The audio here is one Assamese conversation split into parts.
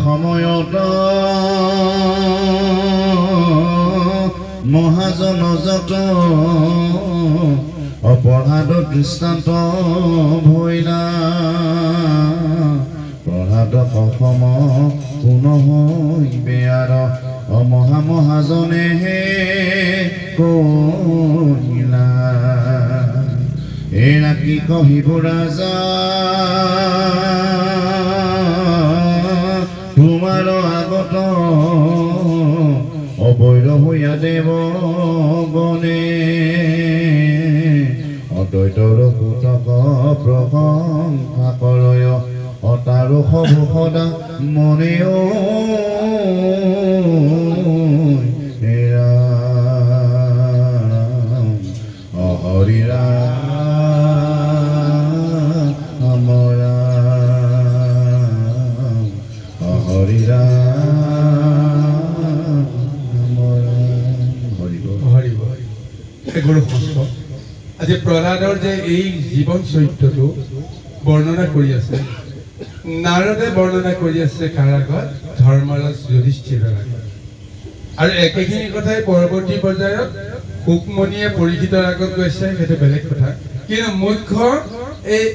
সময়ত মহাজন যত অপৰাধ দৃষ্টান্ত ভৈলা প্ৰহাদ অসম পুনঃ বেয়াৰ মহামহাজনে কহিলা এৰা কি কহিব ৰাজা তোমাৰ আগত অবৈধ হৈয়া দেৱ গণে অদ্বৈতৰ পুতক প্ৰশংসা কৰয় অতাৰো সব সদা মনেও হৰি ৰাম হৰি গুৰু শাস্ত্ৰ আজি প্ৰহ্লাদৰ যে এই জীৱন চৰিত্ৰটো বৰ্ণনা কৰি আছে নাৰদে বৰ্ণনা কৰি আছে কাৰ আগত ধৰ্মৰাজ যুধিষ্ঠিৰৰ আগত আৰু একেখিনি কথাই পৰৱৰ্তী পৰ্যায়ত শুকমণিয়ে পৰীক্ষিতৰ আগত কৈছে সেইটো বেলেগ কথা কিন্তু মুখ্য এই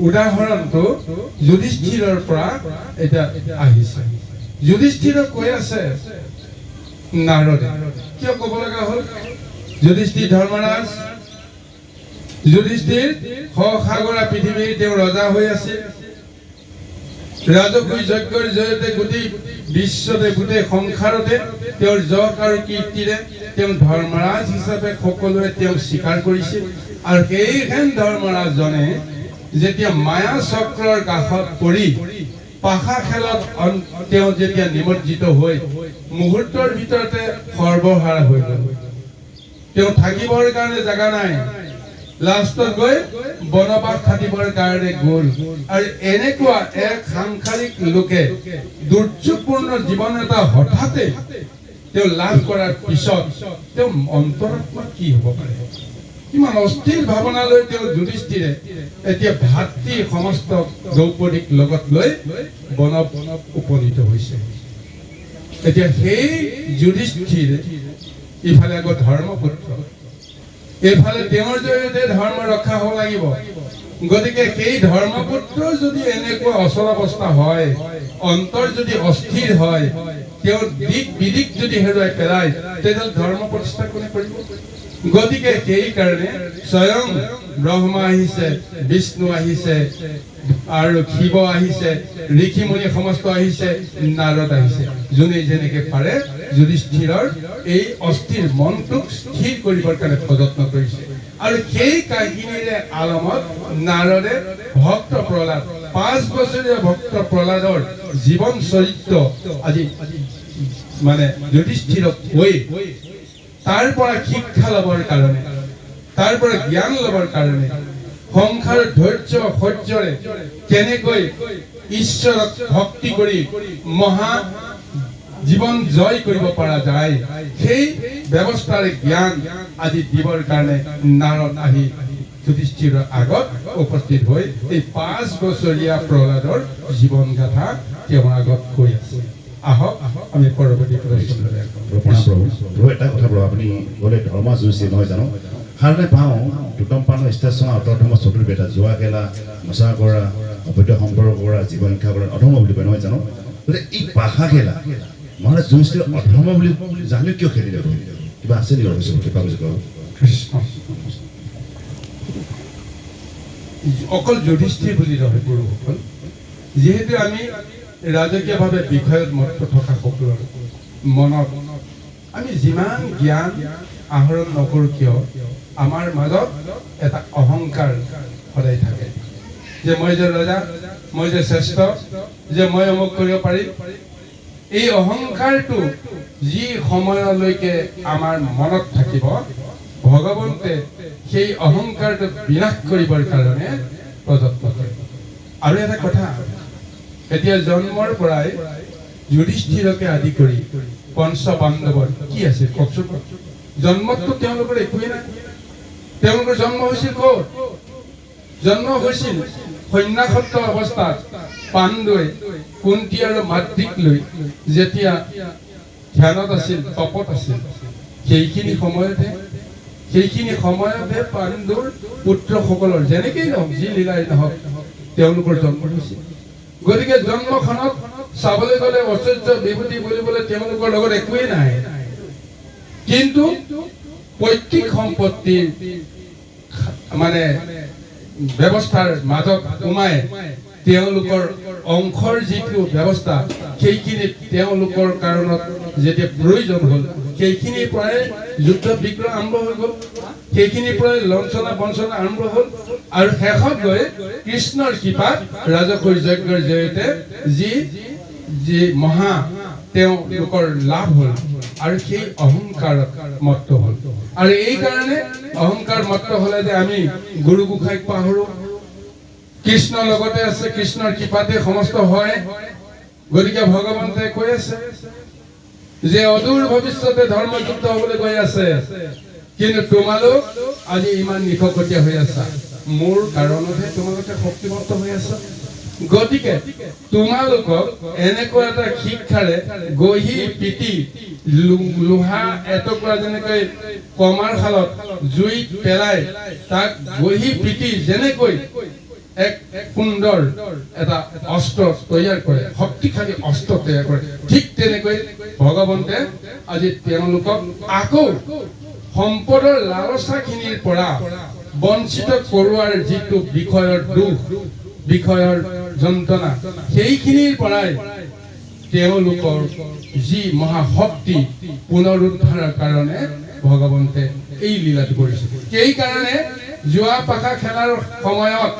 উদাহৰণটো যুধিষ্ঠিৰৰ পৰা এটা আহিছে যুধিষ্ঠিৰক কৈ আছে নাৰদে কিয় ক'ব লগা হ'ল যুধিষ্ঠিৰ ধৰ্মৰাজ যুধিষ্ঠিৰ সাগৰা পৃথিৱীৰ তেওঁ ৰজা হৈ আছিল ৰাজকীয় যজ্ঞৰ জৰিয়তে গোটেই বিশ্বতে গোটেই সংসাৰতে তেওঁৰ যশ আৰু কীৰ্তিৰে তেওঁ ধৰ্মৰাজ হিচাপে সকলোৱে তেওঁক স্বীকাৰ কৰিছিল আৰু সেইখন ধৰ্মৰাজজনে যেতিয়া মায়া চক্ৰৰ কাষত পৰি পাশা খেলত তেওঁ যেতিয়া নিমজ্জিত হৈ মুহূৰ্তৰ ভিতৰতে সৰ্বহাৰা হৈ গ'ল তেওঁ থাকিবৰ কাৰণে জাগা নাই লাষ্টত গৈ বনবাস খাটিবৰ কাৰণে গ'ল আৰু এনেকুৱা এক সাংসাৰিক লোকে দুৰ্যোগপূৰ্ণ জীৱন এটা হঠাতে তেওঁ লাভ কৰাৰ পিছত তেওঁ অন্তৰাত্মা কি হ'ব পাৰে কিমান অস্থিৰ ভাৱনালৈ তেওঁ যুধিষ্ঠিৰে এতিয়া ভাতৃ সমস্ত দ্ৰৌপদীক লগত লৈ বনত উপনীত হৈছে এতিয়া সেই যুধিষ্ঠিৰ ইফালে আকৌ ধৰ্মপুত্ৰ এইফালে তেওঁৰ জৰিয়তে ধৰ্ম ৰক্ষা হ'ব লাগিব গতিকে সেই ধৰ্মপুত্ৰ যদি এনেকুৱা অচল অৱস্থা হয় অন্তৰ যদি অস্থিৰ হয় তেওঁৰ দিক বিদিক যদি হেৰুৱাই পেলায় তেতিয়াহ'লে ধৰ্ম প্ৰতিষ্ঠা কোনে কৰিব গতিকে সেই কাৰণে স্বয়ং ব্ৰহ্মা আহিছে বিষ্ণু আহিছে আৰু শিৱ আহিছে ঋষিমুনি সমস্ত আহিছে নাৰদ আহিছে যোনে যেনেকে পাৰে যুধিষ্ঠিৰৰ এই অস্থিৰ মনটোক স্থিৰ কৰিবৰ কাৰণে প্ৰযত্ন কৰিছে আৰু সেই কাহিনীৰে আলমত নাৰদে ভক্ত প্ৰহ্লাদ 5 বছৰীয়া ভক্ত প্ৰহ্লাদৰ জীৱন চৰিত্ৰ আজি মানে যুধিষ্ঠিৰক কৈ তাৰ পৰা শিক্ষা ল'বৰ কাৰণে তাৰ পৰা জ্ঞান ল'বৰ কাৰণে সংসাৰ ধৈৰ্য সহ্যৰে কেনেকৈ ঈশ্বৰক ভক্তি কৰি মহা জীৱন জয় কৰিব পৰা যায় সেই ব্যৱস্থাৰে জ্ঞান আজি দিবৰ কাৰণে নাৰদ আহি যুধিষ্ঠিৰৰ আগত উপস্থিত হৈ এই 5 বছৰীয়া প্ৰহ্লাদৰ জীৱন গাথা তেওঁৰ আগত কৈ আছে আহক আমি পৰৱৰ্তী প্ৰশ্নলৈ প্ৰভু এটা কথা প্ৰভু আপুনি গ'লে ধৰ্ম যুঁজি নহয় জানো সাৰণে পাওঁ দুটম পানৰ ষ্টেচন অটল ধৰ্ম চতুৰ্বেদা যোৱা গেলা মচা কৰা অবৈধ সম্পৰ্ক কৰা জীৱন শিক্ষা কৰা অধৰ্ম বুলি কয় নহয় জানো গতিকে এই পাশা খেলা মহাৰাজ যুঁজিষ্ঠিৰ অধৰ্ম বুলি জানি কিয় খেলিলে কিবা আছে নেকি অৱশ্যে কৃপা কৰি কওক কৃষ্ণ অকল যুধিষ্ঠিৰ বুলি নহয় গুৰুসকল যিহেতু আমি ৰাজকীয়ভাৱে বিষয়ত মত থকা সকলৰ মনত আমি যিমান জ্ঞান আহৰণ নকৰোঁ কিয় আমাৰ মাজত এটা অহংকাৰ সদায় থাকে যে মই যে ৰজা মই যে শ্ৰেষ্ঠ যে মই অমুক কৰিব পাৰিম এই অহংকাৰটো যি সময়লৈকে আমাৰ মনত থাকিব ভগৱন্তে সেই অহংকাৰটো বিনাশ কৰিবৰ কাৰণে প্ৰযত্ন কৰে আৰু এটা কথা এতিয়া জন্মৰ পৰাই যুধিষ্ঠিৰকে আদি কৰি পঞ্চ পাণ্ডৱৰ কি আছে কওকচোন জন্মততো তেওঁলোকৰ একোৱেই নাই তেওঁলোকৰ জন্ম হৈছিল ক'ত জন্ম হৈছিল সন্ন্যাসত্ব অৱস্থাত পাণ্ডুৱে কুন্তি আৰু মাতৃক লৈ যেতিয়া ধ্যানত আছিল, তপত আছিল, সেইখিনি সময়তে পাণ্ডুৰ পুত্ৰসকলৰ যেনেকেই নহওক, যি লীলাই নহওক, তেওঁলোকৰ জন্ম হৈছিল। গতিকে জন্মখনত চাবলৈ গ'লে ঐশ্বৰ্য বিভূতি বুলিবলৈ তেওঁলোকৰ লগত একোৱেই নাই, কিন্তু পৈতৃক সম্পত্তিৰ মানে ব্যৱস্থাৰ মাজত সোমাই তেওঁলোকৰ অংশৰ যিটো ব্যৱস্থা, সেইখিনি তেওঁলোকৰ কাৰণত যেতিয়া প্ৰয়োজন হ'ল, সেইখিনিৰ পৰাই যুদ্ধ বিগ্ৰহ আৰম্ভ হৈ গ'ল, সেইখিনিৰ পৰাই লঞ্চনা বঞ্চনা আৰম্ভ হ'ল, আৰু শেষত গৈ কৃষ্ণৰ কৃপাত ৰাজসুৰ যজ্ঞৰ জৰিয়তে যি মহা তেওঁলোকৰ লাভ হ'ল, আৰু সেই অহংকাৰত মত্ত হ'ল। আৰু এই কাৰণে অহংকাৰ মত্ত হ'লে যে আমি গুৰু গোসাঁইক পাহৰো, কৃষ্ণ লগতে আছে, কৃষ্ণৰ কৃপাতে সমস্ত হয়। গতিকে ভগৱন্তে কৈ আছে যে অদূৰ ভৱিষ্যতে ধৰ্মযুদ্ধ হ'বলৈ গৈ আছে, কিন্তু তোমালোক আজি ইমান নিশকতীয়া হৈ আছা, মোৰ কাৰণতহে তোমালোকে শক্তিমন্ত হৈ আছা। গতিকে তোমালোকক এনেকুৱা এটা শিক্ষাৰে গহি পিটি লোহা এটুকুৰা যেনেকৈ কমাৰ শালত জুইত পেলাই তাক গহি পিটি যেনেকৈ এক সুন্দৰ এটা অস্ত্ৰ তৈয়াৰ কৰে, শক্তিশালী অস্ত্ৰ তৈয়াৰ কৰে, ঠিক তেনেকৈ ভগৱন্তে আজি তেওঁলোকক আকৌ সম্পদৰ লালসাখিনিৰ পৰা বঞ্চিত কৰোৱাৰ যিটো বিষয়ৰ দুখ, বিষয়ৰ যন্ত্ৰণা, সেইখিনিৰ পৰাই তেওঁলোকৰ যি মহাশক্তি পুনৰুদ্ধাৰৰ কাৰণে ভগৱন্তে এই লীলাটো কৰিছে। সেইকাৰণে যোৱা পাশা খেলাৰ সময়ত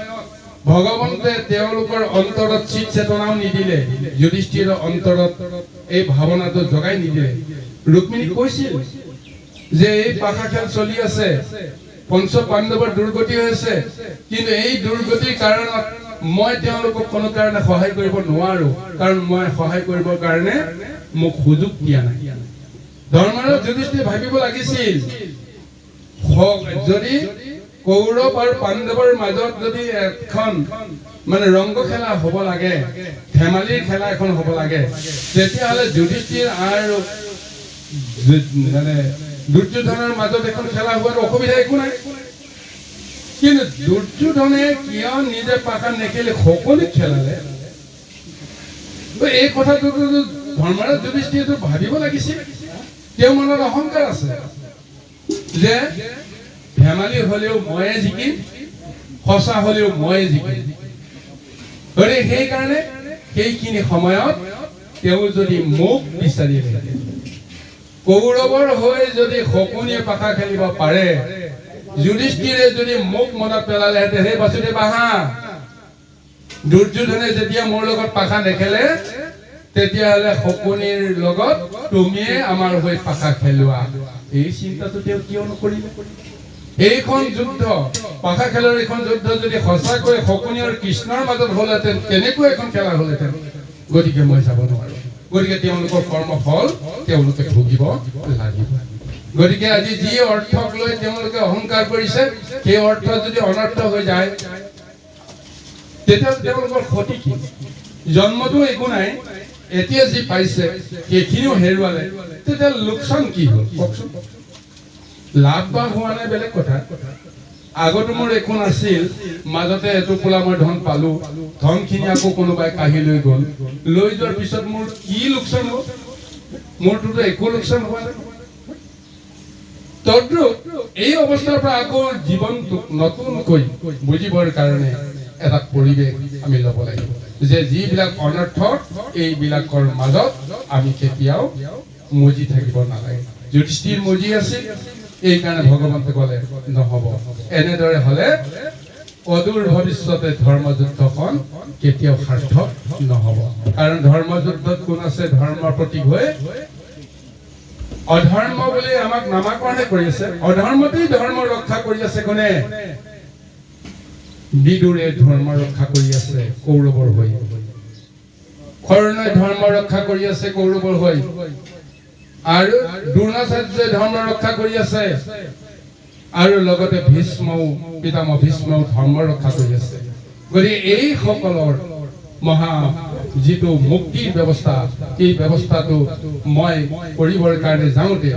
ভগৱন্তে তেওঁলোকৰ অন্তৰত চিত চেতনাও নিদিলে, যুধিষ্ঠিৰৰ অন্তৰত এই ভাৱনাটো জগাই নিদিলে। ৰুক্মিণীক কৈছিল যে এই পাশা খেল চলি আছে, পঞ্চ পাণ্ডৱৰ দুৰ্গতি হৈছে, কিন্তু এই দুৰ্গতিৰ কাৰণত মই তেওঁলোকক কোনো কাৰণে সহায় কৰিব নোৱাৰো, কাৰণ মই সহায় কৰিবৰ কাৰণে মোক সুযোগ দিয়া নাই। ধৰ্মৰাজ যুধিষ্ঠিৰে ভাবিব লাগিছিল, যদি কৌৰৱ আৰু পাণ্ডৱৰ মাজত যদি এখন মানে ৰংগ খেলা হ'ব লাগে, ধেমালিৰ খেলা এখন হ'ব লাগে, তেতিয়াহ'লে যুধিষ্ঠিৰ আৰু মানে দুৰ্যোধনৰ মাজত এখন খেলা হোৱাৰ অসুবিধা একো নাই। কিন্তু দুৰ্যোধনে কিয় নিজে পাশা নেখেলি সকলোক খেলালে, এই কথাটো ধৰ্মৰাজ যুধিষ্ঠিৰে ভাবিব লাগিছিল। তেওঁৰ মনত অহংকাৰ আছে যে ধেমালি হলেও ময়ে জিকিম, সঁচা হলেও ময়ে জিকিম। গতিকে সেইকাৰণে সেইখিনি সময়ত তেওঁ যদি মোক বিচাৰিলে, কৌৰৱৰ হৈ যদি শকুনিয়ে পাশা খেলিব পাৰে, যুধিষ্ঠিৰে যদি মোক মনত পেলালেহেঁতেন, সেই বাসুদেৱ আহা, দুৰ্যোধনে যেতিয়া মোৰ লগত পাশা নেখেলে, তেতিয়াহ'লে শকুনিৰ লগত তুমিয়ে আমাৰ হৈ পাশা খেলোৱা। এই চিন্তাটো তেওঁ কিয় নকৰিলে? এইখন যুদ্ধ, পাশা খেলৰ এইখন যুদ্ধ যদি সঁচাকৈ শকুনি আৰু কৃষ্ণৰ মাজত হ'লহেঁতেন, কেনেকৈ এখন খেলা হ'লহেঁতেন? গতিকে মই যাব নোৱাৰো। গতিকে তেওঁলোকৰ কৰ্মফল তেওঁলোকে ভুগিব লাগিব। গতিকে আজি যি অৰ্থক লৈ তেওঁলোকে অহংকাৰ কৰিছে, সেই অৰ্থ যদি অনৰ্থ হৈ যায়, তেতিয়া তেওঁলোকৰ ক্ষতি কি? জন্মটো একো নাই, এতিয়া যি পাইছে সেইখিনিও হেৰুৱালে, তেতিয়া লোকচান কি হ'ল কওকচোন? লাভ বা হোৱা নাই বেলেগ কথা, আগতো মোৰ একো নাছিল, মাজতে এটুকুৰা মই ধন পালো, ধনখিনি আকৌ কোনোবাই কাঢ়ি লৈ গ'ল, লৈ যোৱাৰ পিছত মোৰ কি লোকচান হ'ল? মোৰটোতো একো লোকচান হোৱা নাই। তদ্ৰুপ এই অৱস্থাৰ পৰা আকৌ জীৱনটোক নতুনকৈ বুজিবৰ কাৰণে এটা পৰিৱেশ আমি ল'ব লাগিব, যে যিবিলাক অনৰ্থক এইবিলাকৰ মাজত আমি কেতিয়াও মজি থাকিব নালাগে। যুধিষ্ঠিৰ মজি আছিল, এই কাৰণে ভগৱন্তে ক'লে নহ'ব, এনেদৰে হ'লে অদূৰ ভৱিষ্যতে ধৰ্মযুদ্ধখন কেতিয়াও সাৰ্থক নহ'ব। কাৰণ ধৰ্মযুদ্ধত কোন আছে? ধৰ্মৰ প্ৰতীক হৈ অধৰ্ম বুলি আমাক নামাকৰণে কৰি আছে। অধৰ্মতেই ধৰ্ম ৰক্ষা কৰি আছে কোনে? বিদুৰে ধৰ্ম ৰক্ষা কৰি আছে কৌৰৱৰ হৈ, কৰ্ণই ধৰ্ম ৰক্ষা কৰি আছে কৌৰৱৰ হৈ, আৰু দ্ৰোণাচাৰ্যই ধৰ্ম ৰক্ষা কৰি আছে, আৰু লগতে ভীষ্মও, পিতামহ ভীষ্মও ধৰ্ম ৰক্ষা কৰি আছে। গতিকে এই সকলৰ মহা যিটো মুক্তিৰ ব্যৱস্থা এই ব্যৱস্থাটো মই কৰিবৰ কাৰণে যাওঁতে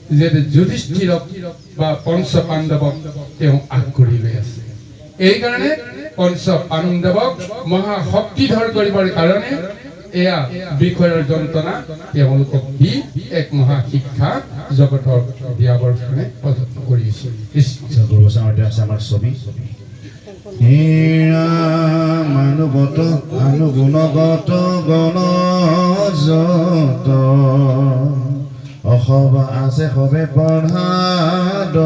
যে যুধিষ্ঠিৰক বা পঞ্চ পাণ্ডৱক তেওঁ আগকৰি লৈ আছে এই কাৰণে পঞ্চ পাণ্ডৱক মহা শক্তিধৰ কৰিবৰ কাৰণে এয়া বিষয়ৰ যন্ত্ৰণা তেওঁলোকক দি এক মহা শিক্ষা জগতৰ দিয়াবৰ কাৰণে প্ৰযত্ন কৰিছিল আমাৰ ছবি মানৱত অনুগুণগত গণজত অসব আছে সবে পঢ়াদত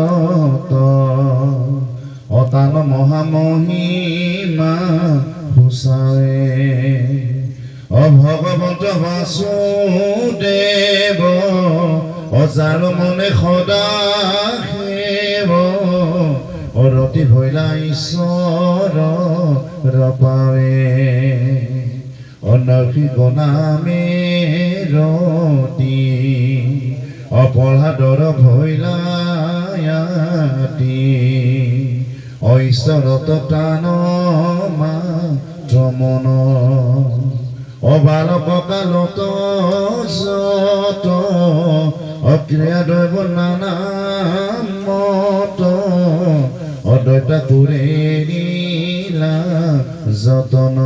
অতান মহামহিমা হুচাৰে অভগৱন্ত বাসুদেৱ অজাৰ মনে সদা সেৱ অৰতি ভৈলা ঈশ্বৰ ৰপাৱে অনৰ্ষি গণামে ৰতি অপৰাধৰ ভৈলায়াতি ঐশ্বৰত টান মাত্ৰমন অবালক কালত যত অক্ৰিয়া দৈৱ নানা মত অদ্বৈত কুৰেলা যতন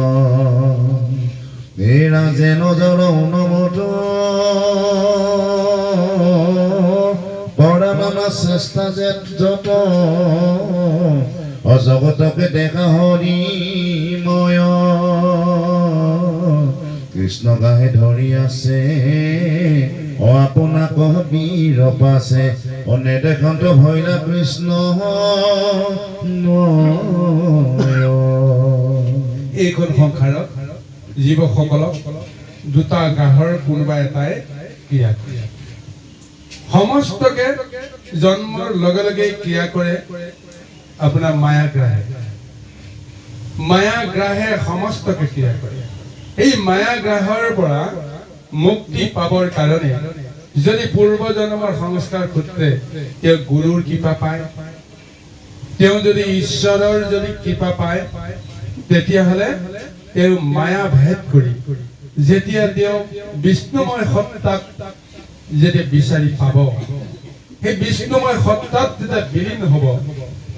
এৰা যেন জল উন্নত পৰা নানা চেষ্টা যত অজগতকে দেখা হৰিময় কৃষ্ণ গাহে ধৰি আছে অ আপোনাক বীৰ পাছে অনেদেখন্ত ভৈলা কৃষ্ণ এইখন সংসাৰত জীৱসকলক দুটা গ্ৰাহৰ কোনোবা এটাই ক্ৰিয়া কৰে সমস্তকে জন্মৰ লগে লগে ক্ৰিয়া কৰে আপোনাৰ মায়াগ্ৰাহে সমস্তকে ক্ৰিয়া কৰে এই মায়াগ্ৰাহৰ পৰা মুক্তি পাবৰ কাৰণে যদি পূৰ্ব জন্মৰ সংস্কাৰ সূত্ৰে তেওঁ গুৰুৰ কৃপা পায় তেওঁ যদি ঈশ্বৰৰ যদি কৃপা পায় তেতিয়াহ'লে তেওঁ মায়া ভেদ কৰি যেতিয়া তেওঁ বিষ্ণুময় সত্তাক যেতিয়া বিচাৰি পাব সেই বিষ্ণুময় সত্তাত যেতিয়া বিলীন হ'ব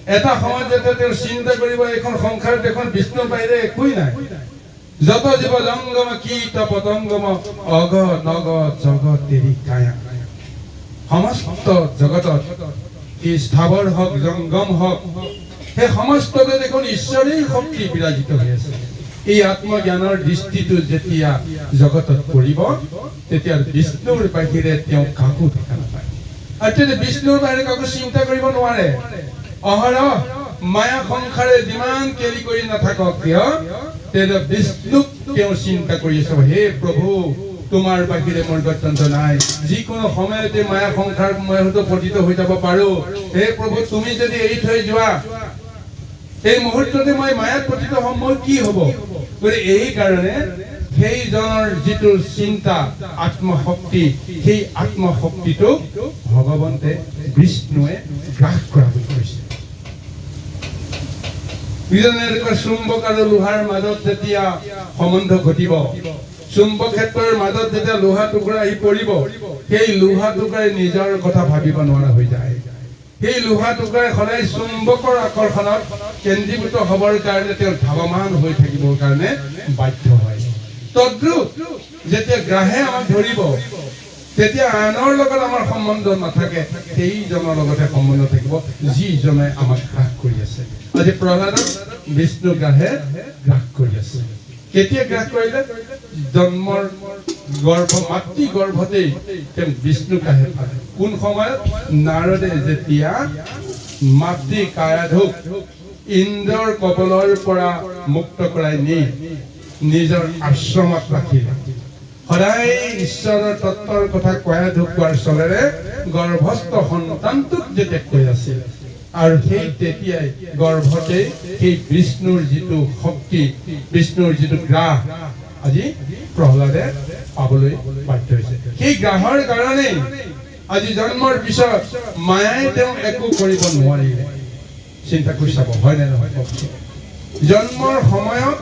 এটা সময়ত যেতিয়া তেওঁ চিন্তা কৰিব এখন সংসাৰত এখন বিষ্ণুৰ বাহিৰে একোৱেই নাই যত জীৱ জংগম কীট পতংগম অগ নগ জগত তেৰি কায়া সমস্ত জগতত কি স্থাৱৰ হওক জংগম হওক সেই সমস্ততে দেখোন ঈশ্বৰেই শক্তি বিৰাজিত হৈ আছে এই আত্মজ্ঞানৰ দৃষ্টিটো যেতিয়া জগতত পৰিব তেতিয়া বিষ্ণুৰ বাহিৰে তেওঁ কাকো দেখা নাপায় আৰু তেতিয়া বিষ্ণুৰ বাহিৰে কাকো চিন্তা কৰিব নোৱাৰে অহৰহ মায়া সংসাৰে যিমান কেৰি কৰি নাথাকক কিয় তেনে বিষ্ণুক তেওঁ চিন্তা কৰি আছে হে প্ৰভু তোমাৰ বাহিৰে মোৰ গত্যন্ত নাই যিকোনো সময়তে মায়া সংসাৰ মই হয়তো পতিত হৈ যাব পাৰো হে প্ৰভু তুমি যদি এৰি থৈ যোৱা এই মুহূৰ্ততে মই মায়াত পতিত হ'ম মোৰ কি হ'ব গতিকে এই কাৰণে সেইজনৰ যিটো চিন্তা আত্মশক্তি সেই আত্মশক্তিটোক ভগৱন্তে বিষ্ণুৱে গ্ৰাস কৰা বুলি কৈছে চুম্বক আৰু লোহাৰ মাজত যেতিয়া সম্বন্ধ ঘটিব চুম্বক ক্ষেত্ৰৰ মাজত যেতিয়া লোহা টুকুৰা আহি পৰিব সেই লোহা টুকুৰাই নিজৰ কথা ভাবিব নোৱাৰা হৈ যায় সেই লোহা টুকুৰাই সদায় চুম্বকৰ আকৰ্ষণত কেন্দ্ৰীভূত হ'বৰ কাৰণে তেওঁ ধাৱমান হৈ থাকিবৰ কাৰণে বাধ্য হয় তদ্ৰুপ যেতিয়া গ্ৰাহে আমাক ধৰিব তেতিয়া আনৰ লগত আমাৰ সম্বন্ধ নাথাকে সেইজনৰ লগতে সম্বন্ধ থাকিব যিজনে আমাক গ্ৰাস কৰি আছে আজি প্ৰহ্লাদক বিষ্ণু গ্ৰাহে গ্ৰাস কৰি আছে কেতিয়া গ্ৰাস কৰিলে জন্মৰ মাতৃ গৰ্ভতেই তেওঁ বিষ্ণু গ্ৰাহে পালে কোন সময়ত নাৰদে যেতিয়া মাতৃ কায়াধুক ইন্দ্ৰৰ কবলৰ পৰা মুক্ত কৰাই নি নিজৰ আশ্ৰমত ৰাখিলে সদায় ঈশ্বৰৰ তত্ত্বৰ কথা কায়াধুক কোৱাৰ চলেৰে গৰ্ভস্থ সন্তানটোক যেতিয়া কৈ আছিল আৰু সেই তেতিয়াই গৰ্ভতে সেই বিষ্ণুৰ যিটো শক্তি বিষ্ণুৰ যিটো গ্ৰাহ আজি প্ৰহ্লাদে পাবলৈ বাধ্য হৈছে সেই গ্ৰাহৰ কাৰণে আজি জন্মৰ পিছত মায়াই তেওঁ একো কৰিব নোৱাৰিলে চিন্তা কৰি চাব হয় নে নহয় জন্মৰ সময়ত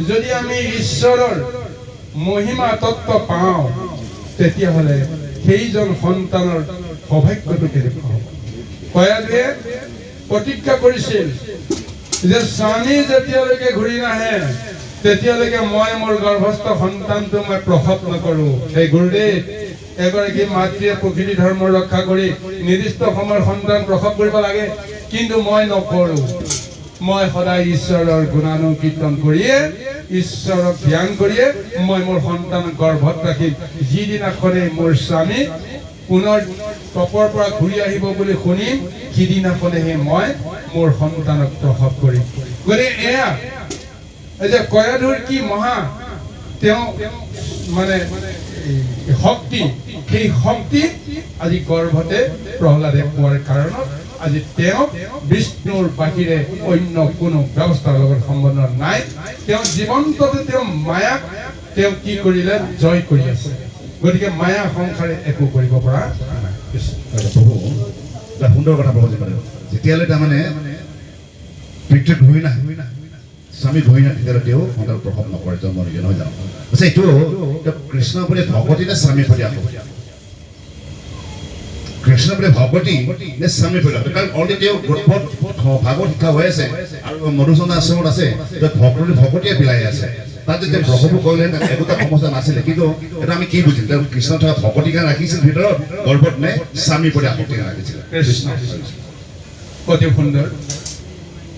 যদি আমি ঈশ্বৰৰ মহিমা তত্ত্ব পাওঁ তেতিয়াহ'লে সেইজন সন্তানৰ সৌভাগ্যটো কেনেকুৱা হ'ব কয়াধুৱে প্ৰতিজ্ঞা কৰিছিল যে স্বামী যেতিয়ালৈকে ঘূৰি নাহে তেতিয়ালৈকে মই মোৰ গৰ্ভস্থ সন্তানটো মই প্ৰসৱ নকৰোঁ সেই গুৰুদেৱ এগৰাকী মাতৃয়ে প্ৰকৃতি ধৰ্ম ৰক্ষা কৰি নিৰ্দিষ্ট সময়ৰ সন্তান প্ৰসৱ কৰিব লাগে কিন্তু মই নকৰোঁ মই সদায় ঈশ্বৰৰ গুণানুকীৰ্তন কৰিয়ে ঈশ্বৰক ধ্যান কৰিয়ে মই মোৰ সন্তানক গৰ্ভত ৰাখিম যিদিনাখনে মোৰ স্বামী পুনৰ তপৰ পৰা ঘূৰি আহিব বুলি শুনিম সিদিনাখনেহে মই মোৰ সন্তানক প্ৰসৱ কৰিম গতিকে এয়া এই যে কয়াধুৰ কি মহা তেওঁ মানে শক্তি সেই শক্তি আজি গৰ্ভতে প্ৰহ্লাদে পোৱাৰ কাৰণত আজি তেওঁ বিষ্ণুৰ বাহিৰে অন্য কোনো ব্যৱস্থাৰ লগত সম্বন্ধ নাই তেওঁ জীৱন্ততে তেওঁ মায়াক তেওঁ কি কৰিলে জয় কৰি আছে গতিকে মায়া সংসাৰে একো কৰিব পৰা নাই প্ৰভু এটা সুন্দৰ কথা প্ৰভুজী পাৰে যেতিয়ালৈ তাৰমানে পিতৃ ঘূৰি নাহে স্বামী ঘূৰি নাহে তেতিয়ালৈ তেওঁ সন্তান প্ৰসৱ নকৰে জন্ম নিদিয়ে নহয় জানো আচ্ছা এইটো কৃষ্ণৰ প্ৰতি ভকতি নে স্বামীৰ প্ৰতি আকৌ কৃষ্ণৰ প্ৰতি ভকতি নে স্বামীৰ প্ৰতি কাৰণ অলৰেডি তেওঁ গৰ্ভত ভাগৱত শিক্ষা হৈ আছে আৰু মধুসূদন আশ্ৰমত আছে ভকতিয়ে বিলাই আছে তাত যেতিয়া প্ৰভু কৰিলে একোটা সমস্যা নাছিলে কিন্তু এটা আমি কি বুজিম তেওঁ কৃষ্ণ থকা ভকতি কাৰণে ৰাখিছিল ভিতৰত গৰ্ভত নে স্বামীৰ প্ৰতি আসক্তি ৰাখিছিল কৃষ্ণ অতি সুন্দৰ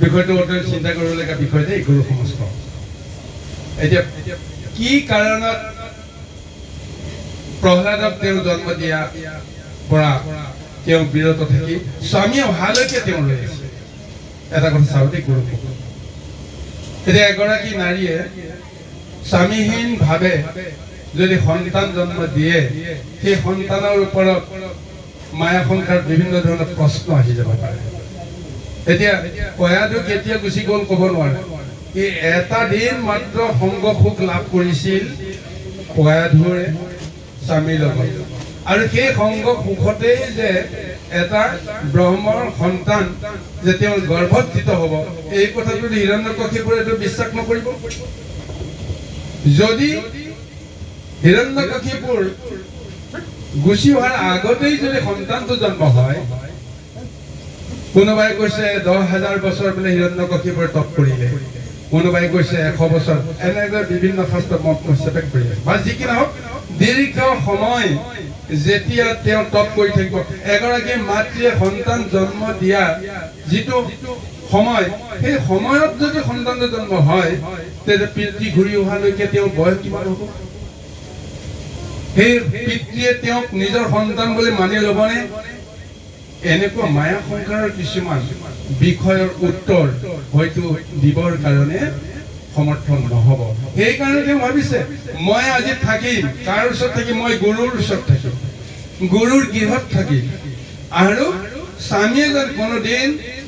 বিষয়টো অতি চিন্তা কৰিবলগীয়া বিষয় দেই গুৰু সমস্ত এতিয়া কি কাৰণত প্ৰহ্লাদক তেওঁ জন্ম দিয়া পৰা তেওঁ বিৰত থাকি স্বামীয়ে অহালৈকে তেওঁ ৰৈ আছে এটা কথা চাওঁ দেই গুৰু এতিয়া এগৰাকী নাৰীয়ে স্বামীহীন ভাৱে যদি সন্তান জন্ম দিয়ে সেই সন্তানৰ ওপৰত মায়া সংসাৰত বিভিন্ন ধৰণৰ প্ৰশ্ন আহি যাব পাৰে এতিয়া কয়াধু কেতিয়া গুচি গ'ল ক'ব নোৱাৰে এই এটা দিন মাত্ৰ সংগ সুখ লাভ কৰিছিল কয়াধুৰে স্বামীৰ লগত আৰু সেই সংগ সুখতেই যে এটা ব্ৰহ্মৰ সন্তান যে তেওঁৰ গৰ্ভত স্থিত হ'ব এই কথাটো হিৰণ্যকশিপুৰেতো বিশ্বাস নকৰিব যদি হিৰণ্যকশিপুৰ গুচি অহাৰ আগতেই যদি সন্তানটো জন্ম হয় কোনোবাই কৈছে 10,000 বছৰ বোলে হিৰণ্যকশিপুৰে তপ কৰিলে কোনোবাই কৈছে 100 বছৰ এনেদৰে বিভিন্ন শাস্ত্ৰ মত হিচাপে কৰিলে বা যি কি নহওক দীৰ্ঘ সময় যেতিয়া তেওঁ তপ কৰি থাকিব এগৰাকী মাতৃয়ে সন্তান জন্ম দিয়া যিটো সময় সেই সময়ত যদি সন্তানটো জন্ম হয় তেতিয়া পিতৃ ঘূৰি অহালৈকে তেওঁৰ বয়স কিমান হ'ব সেই পিতৃয়ে তেওঁক নিজৰ সন্তান বুলি মানি ল'বনে এনেকুৱা মায়া সংসাৰৰ কিছুমান বিষয়ৰ উত্তৰ হয়তো দিবৰ কাৰণে সমৰ্থন নহ'ব সেইকাৰণে তেওঁ ভাবিছে মই আজি থাকিম কাৰ ওচৰত থাকিম মই গুৰুৰ ওচৰত থাকিম গুৰুৰ গৃহত থাকিম আৰু স্বামীয়ে যেন কোনোদিন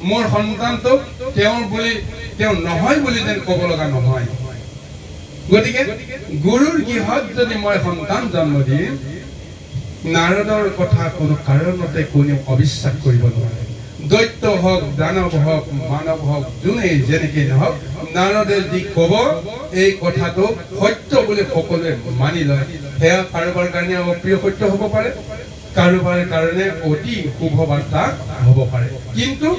মোৰ সন্তানটোক তেওঁ নহয় বুলি যেন ক'ব লগা নহয় গতিকে গুৰুৰ গৃহত যদি মই সন্তান জন্ম দিম নাৰদৰ কথা কোনো কাৰণতে কোনেও অবিশ্বাস কৰিব নোৱাৰে দৈত্য হওক দানৱ হওক মানৱ হওক যোনেই যেনেকৈ নহওক নাৰদে যি ক'ব এই কথাটো সত্য বুলি সকলোৱে মানি লয় সেয়া কাৰোবাৰ কাৰণে অপ্ৰিয় সত্য হ'ব পাৰে কাৰোবাৰ কাৰণে অতি শুভ বাৰ্তা হ'ব পাৰে কিন্তু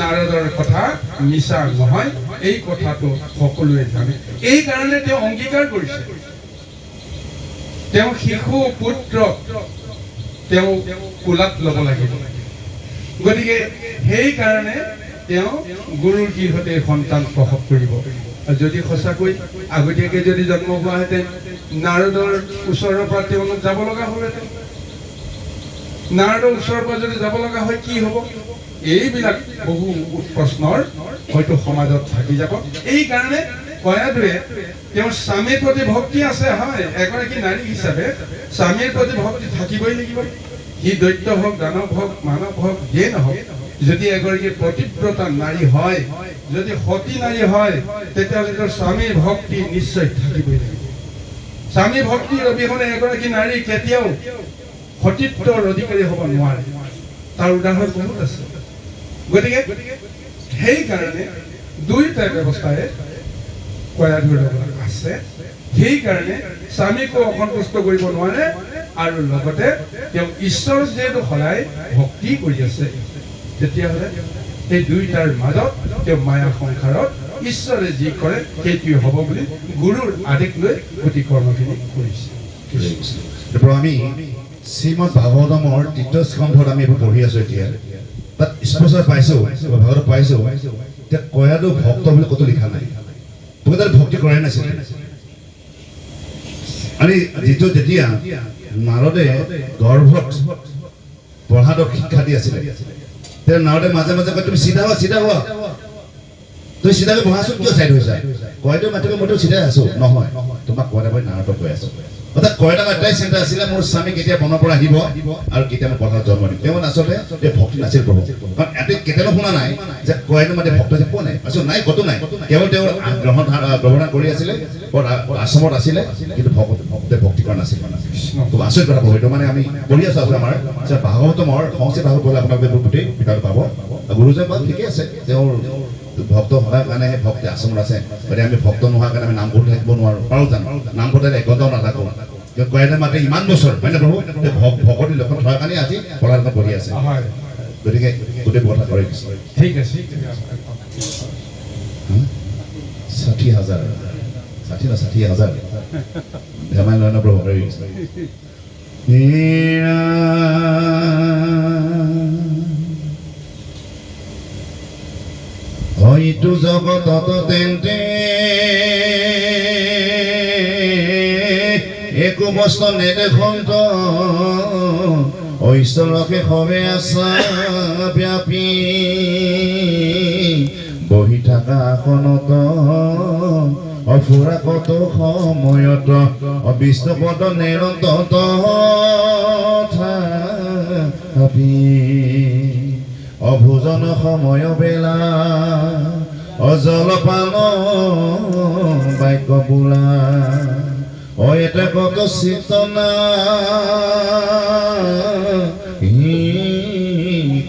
নাৰদৰ কথা মিছা নহয় এই কথাটো সকলোৱে জানে এই কাৰণে তেওঁ অংগীকাৰ কৰিছে তেওঁ শিশু পুত্ৰক তেওঁ কোলাত ল'ব লাগিব গতিকে সেইকাৰণে তেওঁ গুৰুৰ গৃহতে সন্তান প্ৰসৱ কৰিব যদি সঁচাকৈ আগতীয়াকৈ যদি জন্ম হোৱাহেঁতেন নাৰদৰ ওচৰৰ পৰা তেওঁলোক যাব লগা হ'লহেঁতেন নাৰদৰ ওচৰৰ পৰা যদি যাব লগা হয় কি হ'ব এইবিলাক বহু প্ৰশ্নৰ হয়তো সমাজত থাকি যাব এই কাৰণে কয়াধুৱে তেওঁৰ স্বামীৰ প্ৰতি ভক্তি আছে হয় এগৰাকী নাৰী হিচাপে স্বামীৰ প্ৰতি ভক্তি থাকিবই লাগিব সি দৈত্য হওক দানৱ হওক মানৱ হওক যিয়ে নহওক যদি এগৰাকী প্ৰতিব্ৰতা নাৰী হয় যদি সতী নাৰী হয় তেতিয়াহ'লে তেওঁৰ স্বামীৰ ভক্তি নিশ্চয় থাকিবই লাগিব স্বামী ভক্তিৰ অবিহনে এগৰাকী নাৰী কেতিয়াও সতীত্বৰ অধিকাৰী হ'ব নোৱাৰে তাৰ উদাহৰণ বহুত আছে গতিকে সেইকাৰণে দুয়োটা ব্যৱস্থাৰে কয়াধুৰ আছে সেইকাৰণে স্বামীকো অসন্তুষ্ট কৰিব নোৱাৰে আৰু লগতে তেওঁ ঈশ্বৰ যিহেতু সদায় ভক্তি কৰি আছে তেতিয়াহ'লে এই দুইটাৰ মাজত তেওঁ মায়া সংসাৰত ঈশ্বৰে যি কৰে সেইটোৱে হ'ব বুলি গুৰুৰ আদেশ লৈ গোটেই কৰ্মখিনি কৰিছে এৰপৰ আমি শ্ৰীমদ ভাগবতমৰ তৃতীয় স্কন্ধত আমি এইবোৰ পঢ়ি আছো এতিয়া তাত স্পষ্ট পাইছো ভাগৱত পাইছো যে কয়াটো ভক্ত বুলি কতো লিখা নাই তোকে তাত ভক্তি কৰাই নাছিলে আৰু যিটো যেতিয়া নাৰদে গৰ্ভত প্ৰহ্লাদক শিক্ষা দি আছিলে তেতিয়া নাৰদে মাজে মাজে কয় তুমি চিধা হোৱা তুই চিধাকে বহাচোন কিয় চাইড হৈছা কয়টো মাতিব মইতো চিধাই আছো নহয় তোমাক কয়টা মই নাৰদক কৈ আছো অৰ্থাৎ কয়টা এটাই চিন্তা আছিলে মোৰ স্বামী কেতিয়া বনৰ পৰা আহিব আৰু কেতিয়া মই পথাৰত জন্ম দিম তেওঁ আচলতে এই ভক্তি নাছিল প্ৰভু কাৰণ এটি কেতিয়াও শুনা নাই যে কয়নো মানে ভক্ত যে পোৱা নাই আচলতে নাই কতো নাই কেৱল তেওঁৰ গ্ৰহণ কৰি আছিলে আশ্ৰমত আছিলে কিন্তু ভক্তে ভক্তি কৰা নাছিল খুব আচৰিত কথা প্ৰভু এইটো মানে আমি পঢ়ি আছো আচলতে আমাৰ ভাগৱতমৰ সংস্কৃত ভাগৱত পঢ়িলে আপোনালোকে গোটেই কিতাপ পাব গুৰুজনে বাৰু ঠিকে আছে তেওঁৰ ভক্ত হোৱাৰ কাৰণে ভক্তি আশ্ৰমত আছে গতিকে আমি ভক্ত নোহোৱাৰ কাৰণে আমি নামঘৰত থাকিব নোৱাৰো পাৰো জানো নামঘৰত এঘণ্টাও নাথাকো কয়নে মাতে ইমান বছৰ হয়নে প্ৰভু ভকতি লক্ষণ থকাৰ কাৰণে আজি পঢ়াখন পঢ়ি আছে গতিকে গোটেই কথা কৰি দিছে ঠিক আছে 60,000 ধেমালি নহয় ন প্ৰভু কৰি দিছে হয়তো জগতত তেন্তে একো বস্তু নেদেখন্ত ঈশ্বৰকে সবে আছা ব্যাপী বহি থকা আসনত অফুৰা কত সময়ত বিষ্ণুপদ নিৰন্তত অভোজন সময় বেলা অজলপান বাক্য বোলা এটা কত চেতনা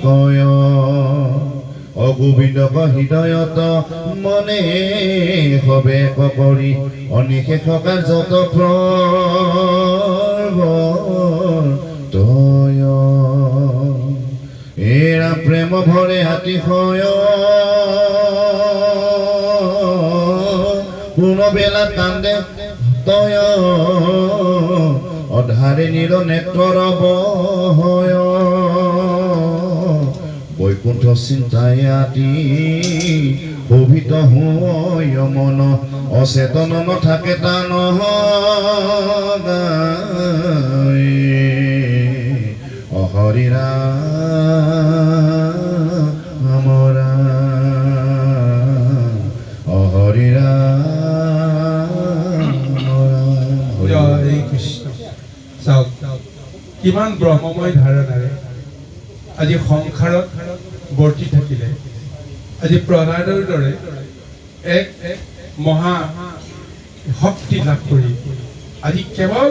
কয় অগোবিন্দক হৃদয়ত মনে সবে কৰি অনিশেষ কাৰ্যত তয় এৰা প্ৰেম ভৰে হাতী হয় কোনো বেলা কান্দে তয় অধাৰে নিৰ নেত্ৰৰ বহয় বৈকুণ্ঠ চিন্তাই আদি শোভিত হয় মন অচেতন নাথাকে তান হৰিৰা আমৰা হৰিৰা জয় কৃষ্ণ চাওক কিমান ব্ৰহ্মময় ধাৰণাৰে আজি সংসাৰত বৰ্তি থাকিলে আজি প্ৰহ্লাদৰ দৰে এক মহা শক্তি লাভ কৰি আজি কেৱল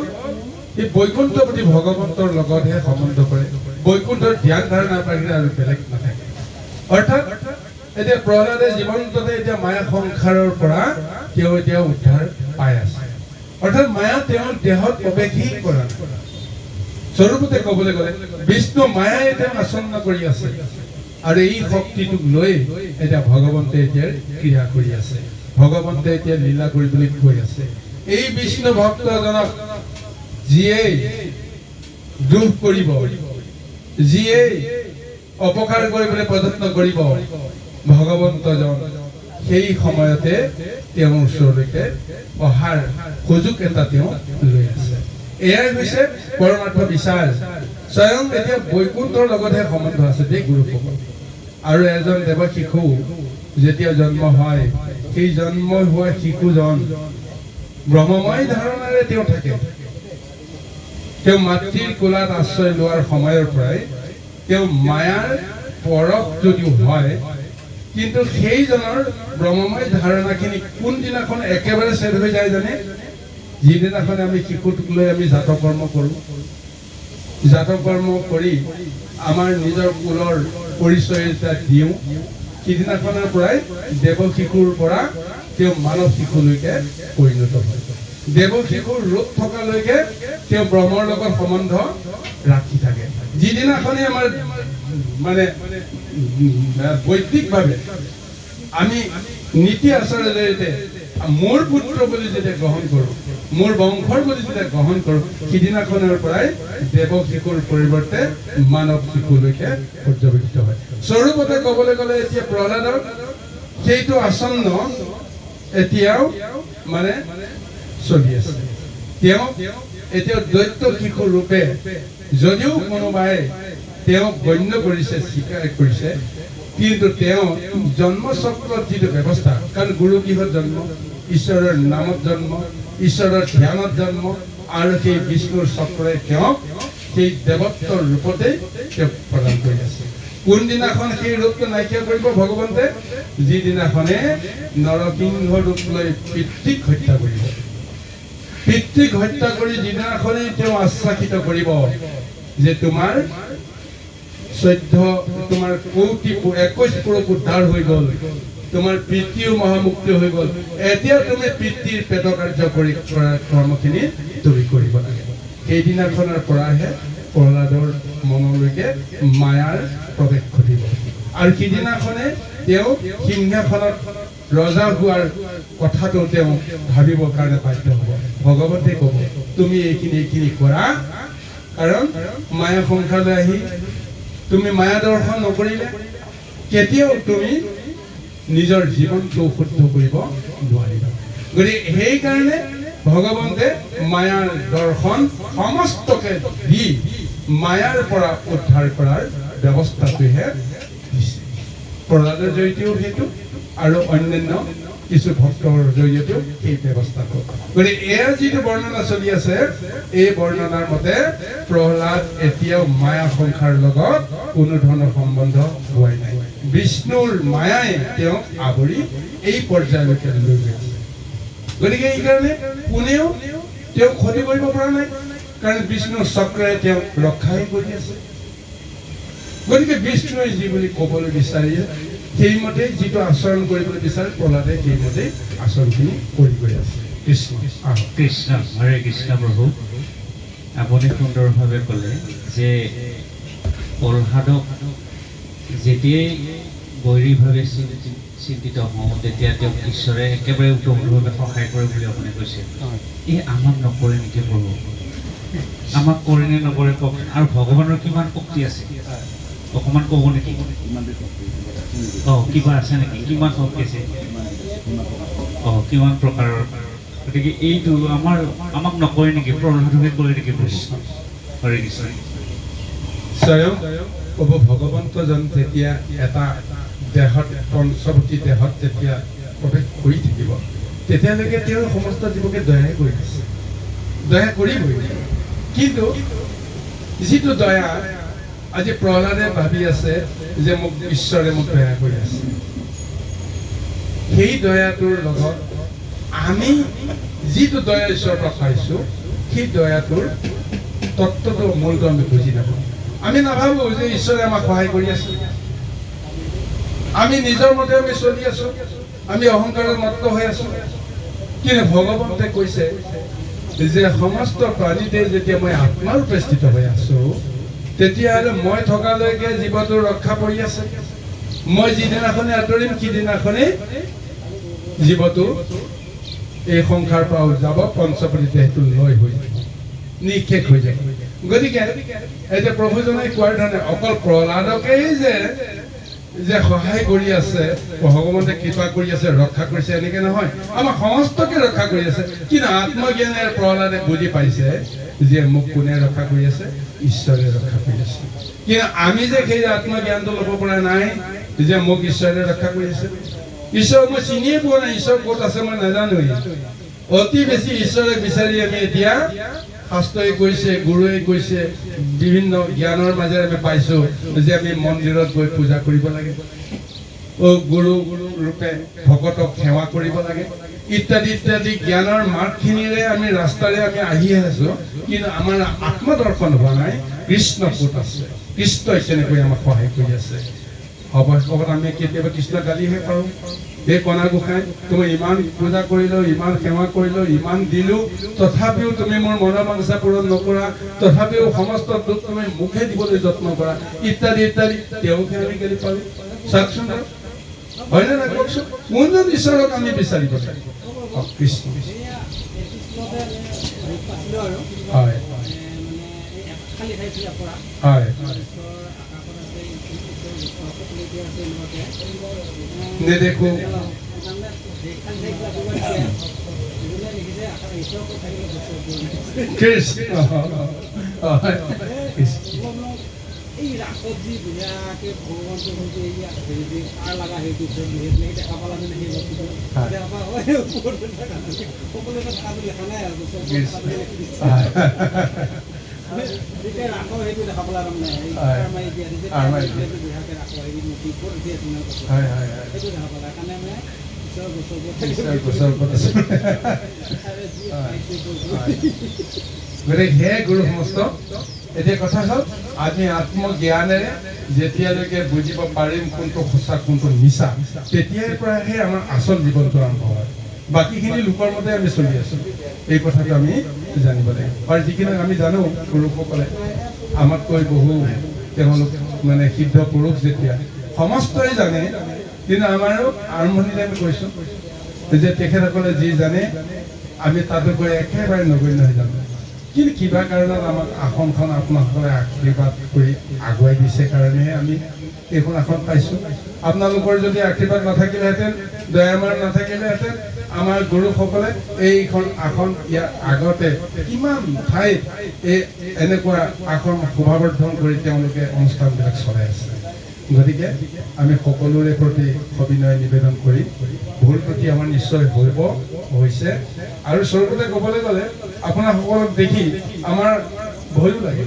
এই বৈকুণ্ঠপতি ভগৱন্তৰ লগতহে সম্বন্ধ কৰে বৈকুণ্ঠৰ ধ্যান ধাৰণাৰ বাহিৰে আৰু বেলেগ নাথাকে অৰ্থাৎ এতিয়া প্ৰহ্লাদে জীৱন্ততে এতিয়া মায়া সংসাৰৰ পৰা তেওঁ এতিয়া উদ্ধাৰ পাই আছে অৰ্থাৎ মায়া তেওঁৰ দেহত প্ৰৱেশী কৰা স্বৰূপতে ক'বলৈ গ'লে বিষ্ণু মায়াই তেওঁ আসন্ন কৰি আছে আৰু এই শক্তিটোক লৈ এতিয়া ভগৱন্তে এতিয়া ক্ৰিয়া কৰি আছে ভগৱন্তে এতিয়া লীলা কৰিবলৈ গৈ আছে এই বিষ্ণু ভক্তজনক যিয়ে দুখ কৰিব যিয়ে অপকাৰ কৰিবলৈ প্ৰযত্ন কৰিব ভগৱন্তজন সেই সময়তে তেওঁৰ ওচৰলৈকে অহাৰ সুযোগ এটা তেওঁ লৈ আছে এয়াই হৈছে পৰমাৰ্থ বিচাৰ স্বয়ং এতিয়া বৈকুণ্ঠৰ লগতহে সম্বন্ধ আছে দেই গুৰুসকল আৰু এজন দেৱ শিশু যেতিয়া জন্ম হয় সেই জন্ম হোৱা শিশুজন ব্ৰহ্মময় ধাৰণাৰে তেওঁ থাকে তেওঁ মাতৃৰ কোলাত আশ্ৰয় লোৱাৰ সময়ৰ পৰাই তেওঁ মায়াৰ পৰশ যদিও হয় কিন্তু সেইজনৰ ব্ৰহ্মময় ধাৰণাখিনি কোনদিনাখন একেবাৰে ছেদ হৈ যায় জানে যিদিনাখন আমি শিশুটোক লৈ আমি জাতকৰ্ম কৰোঁ জাতকৰ্ম কৰি আমাৰ নিজৰ কুলৰ পৰিচয় এটা দিওঁ সিদিনাখনৰ পৰাই দেৱ শিশুৰ পৰা তেওঁ মানৱ শিশুলৈকে পৰিণত হয় দেৱ শিশুৰ ৰূপ থকালৈকে তেওঁ ব্ৰহ্মৰ লগত সম্বন্ধ ৰাখি থাকে যিদিনাখনে আমাৰ মানে বৈদিকভাৱে আমি নীতি আচাৰৰ জৰিয়তে মোৰ পুত্ৰ বুলি যেতিয়া গ্ৰহণ কৰোঁ মোৰ বংশৰ বুলি যেতিয়া গ্ৰহণ কৰোঁ সিদিনাখনৰ পৰাই দেৱ শিশুৰ পৰিৱৰ্তে মানৱ শিশুলৈকে পৰ্যবেক্ষিত হয় স্বৰূপতে ক'বলৈ গ'লে এতিয়া প্ৰহ্লাদৰ সেইটো আসন্ন এতিয়াও মানে চলি আছে তেওঁ এতিয়া দৈত্য শিশু ৰূপে যদিও কোনোবাই তেওঁক গণ্য কৰিছে স্বীকাৰ কৰিছে কিন্তু তেওঁ জন্মচক্ৰৰ যিটো ব্যৱস্থা কাৰণ গুৰু কিহত জন্ম ঈশ্বৰৰ নামত জন্ম ঈশ্বৰৰ ধ্যানত জন্ম আৰু সেই বিষ্ণুৰ চক্ৰই তেওঁক সেই দেৱত্বৰ ৰূপতেই তেওঁক প্ৰদান কৰি আছে কোনদিনাখন সেই ৰূপটো নাইকিয়া কৰিব ভগৱন্তে যিদিনাখনে নৰসিংহ ৰূপ লৈ পিতৃক হত্যা কৰিব পিতৃক হত্যা কৰি যিদিনাখনে তেওঁ আশ্বাসিত কৰিব যে তোমাৰ 14 তোমাৰ কোটি 21 পুৰক উদ্ধাৰ হৈ গ'ল তোমাৰ পিতৃও মহামুক্তি হৈ গ'ল এতিয়া তুমি পিতৃৰ পেট কাৰ্য কৰি কৰ্মখিনি তুমি কৰিব লাগে সেইদিনাখনৰ পৰাহে প্ৰহ্লাদৰ মনলৈকে মায়াৰ প্ৰৱেশ ঘটিব আৰু সিদিনাখনে তেওঁ সিংহাসনত ৰজা হোৱাৰ কথাটো তেওঁ ভাবিবৰ কাৰণে বাধ্য হ'ব ভগৱন্তে ক'ব তুমি এইখিনি কৰা কাৰণ মায়া সংসাৰলৈ আহি তুমি মায়া দৰ্শন নকৰিলে কেতিয়াও তুমি নিজৰ জীৱনটো শুদ্ধ কৰিব নোৱাৰিবা গতিকে সেইকাৰণে ভগৱন্তে মায়াৰ দৰ্শন সমস্তকে দি মায়াৰ পৰা উদ্ধাৰ কৰাৰ ব্যৱস্থাটোহে দিছে প্ৰহ্লাদৰ জৰিয়তেও সেইটো আৰু অন্যান্য কিছু ভক্তৰ জৰিয়তেও এই ব্যৱস্থাটো গতিকে এয়া যিটো বৰ্ণনা চলি আছে এই বৰ্ণনাৰ মতে প্ৰহ্লাদ এতিয়াও মায়া সংসাৰৰ লগত কোনো ধৰণৰ সম্বন্ধ হোৱাই নাই বিষ্ণুৰ মায়াই তেওঁক আৱৰি এই পৰ্যায়লৈকে লৈ গৈছে গতিকে এইকাৰণে কোনেও তেওঁক ক্ষতি কৰিব পৰা নাই কাৰণ বিষ্ণুৰ চক্ৰই তেওঁক ৰক্ষাই কৰি আছে গতিকে বিষ্ণুৱে যি বুলি ক'বলৈ বিচাৰি সেইমতে যিটো আচৰণ কৰিবলৈ বিচাৰে প্ৰহ্লাদে সেইমতে আচৰণখিনি কৰি গৈ আছে কৃষ্ণ কৃষ্ণ হৰে কৃষ্ণ প্ৰভু আপুনি সুন্দৰভাৱে ক'লে যে প্ৰহ্লাদক যেতিয়াই বৈৰীভাৱে চিন্তিত হওঁ তেতিয়া তেওঁক ঈশ্বৰে একেবাৰে উত্তমভাৱে সহায় কৰে বুলি আপুনি কৈছে এই আমাক নকৰে নেকি প্ৰভু আমাক কৰে নে নকৰে কওক আৰু ভগৱানৰ কিমান শক্তি আছে অকণমান ক'ব নেকি কিবা আছে নেকি কিমান শক্তি আছে কিমান প্ৰকাৰৰ গতিকে এইটো আমাক নকৰে নেকি প্ৰহ্লাদকে কৰে নেকি প্ৰভু হৰে কৃষ্ণ স্বয়ং প্ৰভু ভগৱন্তজন যেতিয়া এটা দেহত পঞ্চৱতী দেহত যেতিয়া প্ৰৱেশ কৰি থাকিব তেতিয়ালৈকে তেওঁৰ সমস্ত জীৱকে দয়াই কৰি আছে দয়া কৰিবই কিন্তু যিটো দয়া আজি প্ৰহ্লাদে ভাবি আছে যে মোক ঈশ্বৰে মোক দয়া কৰি আছে সেই দয়াটোৰ লগত আমি যিটো দয়া ঈশ্বৰৰ পৰা পাইছোঁ সেই দয়াটোৰ তত্ত্বটো মূলটো আমি বুজি নাপাওঁ আমি নাভাবোঁ যে ঈশ্বৰে আমাক সহায় কৰি আছে আমি নিজৰ মতে আমি চলি আছোঁ আমি অহংকাৰত মত্ত হৈ আছোঁ কিন্তু ভগৱন্তে কৈছে যে সমস্ত প্ৰাণীতে যেতিয়া মই আত্মাৰূপে স্থিত হৈ আছোঁ তেতিয়াহ'লে মই থকালৈকে জীৱটো ৰক্ষা পৰি আছে মই যিদিনাখনে আঁতৰিম সিদিনাখনেই জীৱটো এই সংসাৰ পৰা যাব পঞ্চৱতী দেহটো লৈ হৈ যাব নিশেষ হৈ যাব গতিকে এতিয়া প্ৰভুজনে কোৱাৰ ধৰণে অকল প্ৰহ্লাদকেই যে সহায় কৰি আছে ভগৱন্তে কৃপা কৰি আছে ৰক্ষা কৰিছে এনেকে নহয় আমাক সমস্তকে ৰক্ষা কৰি আছে কিন্তু আত্মজ্ঞানেৰে প্ৰহ্লাদে বুজি পাইছে যে মোক কোনে ৰক্ষা কৰি আছে ঈশ্বৰে ৰক্ষা কৰি আছে কিন্তু আমি যে সেই আত্মজ্ঞানটো ল'ব পৰা নাই যে মোক ঈশ্বৰে ৰক্ষা কৰি আছে ঈশ্বৰক মই চিনিয়ে পোৱা নাই ঈশ্বৰ ক'ত আছে মই নাজানোৱেই অতি বেছি ঈশ্বৰক বিচাৰি আমি এতিয়া শাস্ত্ৰই কৈছে গুৰুৱে কৈছে বিভিন্ন জ্ঞানৰ মাজেৰে আমি পাইছোঁ যে আমি মন্দিৰত গৈ পূজা কৰিব লাগে গুৰু ৰূপে ভকতক সেৱা কৰিব লাগে ইত্যাদি ইত্যাদি জ্ঞানৰ মাৰ্গখিনিৰে আমি ৰাস্তাৰে আমি আহি আছোঁ কিন্তু আমাৰ আত্মদৰ্শন হোৱা নাই কৃষ্ণ ক'ত আছে কৃষ্ণই কেনেকৈ আমাক সহায় কৰি আছে অৱশ্যকত আমি কেতিয়াবা কৃষ্ণ গালিহে পাৰোঁ। এই কণা গোসাঁই তুমি ইমান পূজা কৰিলোঁ, ইমান সেৱা কৰিলোঁ, ইমান দিলোঁ, তথাপিও তুমি মোৰ মনৰ বাঞ্ছা পূৰণ নকৰা, তথাপিও সমস্ত দুখ তুমি মুখে দিবলৈ যত্ন কৰা, ইত্যাদি ইত্যাদি তেওঁকহে আমি গালি পাৰোঁ। চাওকচোন হয়নে নাই কওকচোন? কোনজন ঈশ্বৰক আমি বিচাৰিব লাগিব? কৃষ্ণ। হয় হয় নেদেখো কৃষ্ণ। এই ৰাসত যি ধুনীয়াকৈ ভগৱানটো হৈছে কাৰ লগা সেইটো দেখা পালানে সেই বস্তুটো সকলোৱে কথাটো লেখা নাই আৰু যেতিয়া ৰাসৰ সেইটো দেখা পালা তাৰমানে ৰাসৰ হেৰি নদী ক'ত উঠি আছে সেইটো দেখা পালা কাৰণে মানে গতিকে হে গুৰু সমস্ত। এতিয়া কথা হ'ল আমি আত্মজ্ঞানেৰে যেতিয়ালৈকে বুজিব পাৰিম কোনটো সঁচা কোনটো মিছা, তেতিয়াৰ পৰাহে আমাৰ আচল জীৱনটো আৰম্ভ হয়। বাকীখিনি লোকৰ মতে আমি চলি আছোঁ, এই কথাটো আমি জানিব লাগিব। আৰু যিখিনি আমি জানো পুৰুষসকলে আমাতকৈ বহু তেওঁলোক মানে সিদ্ধ পুৰুষ যেতিয়া সমস্তই জানে, কিন্তু আমাৰো আৰম্ভণিতে আমি কৈছোঁ যে তেখেতসকলে যি জানে আমি তাতকৈ একেবাৰে নগণ্য হৈ যাম। কিন্তু কিবা কাৰণত আমাক আসনখন আপোনালোকে আশীৰ্বাদ কৰি আগুৱাই দিছে কাৰণেহে আমি এইখন আসন পাইছোঁ। আপোনালোকৰ যদি আশীৰ্বাদ নাথাকিলেহেঁতেন, দয়াময় নাথাকিলেহেঁতেন, আমাৰ গুৰুসকলে এইখন আসন ইয়াৰ আগতে কিমান ঠাইত এনেকুৱা আসন শোভাবৰ্ধন কৰি তেওঁলোকে অনুষ্ঠানবিলাক চলাই আছে। গতিকে আমি সকলোৰে প্ৰতি সবিনয় নিবেদন কৰি ভুল প্ৰতি আমাৰ নিশ্চয় হৈছে। আৰু স্বৰূপতে ক'বলৈ গ'লে আপোনাৰ সকলক দেখি আমাৰ ভয়ো লাগে,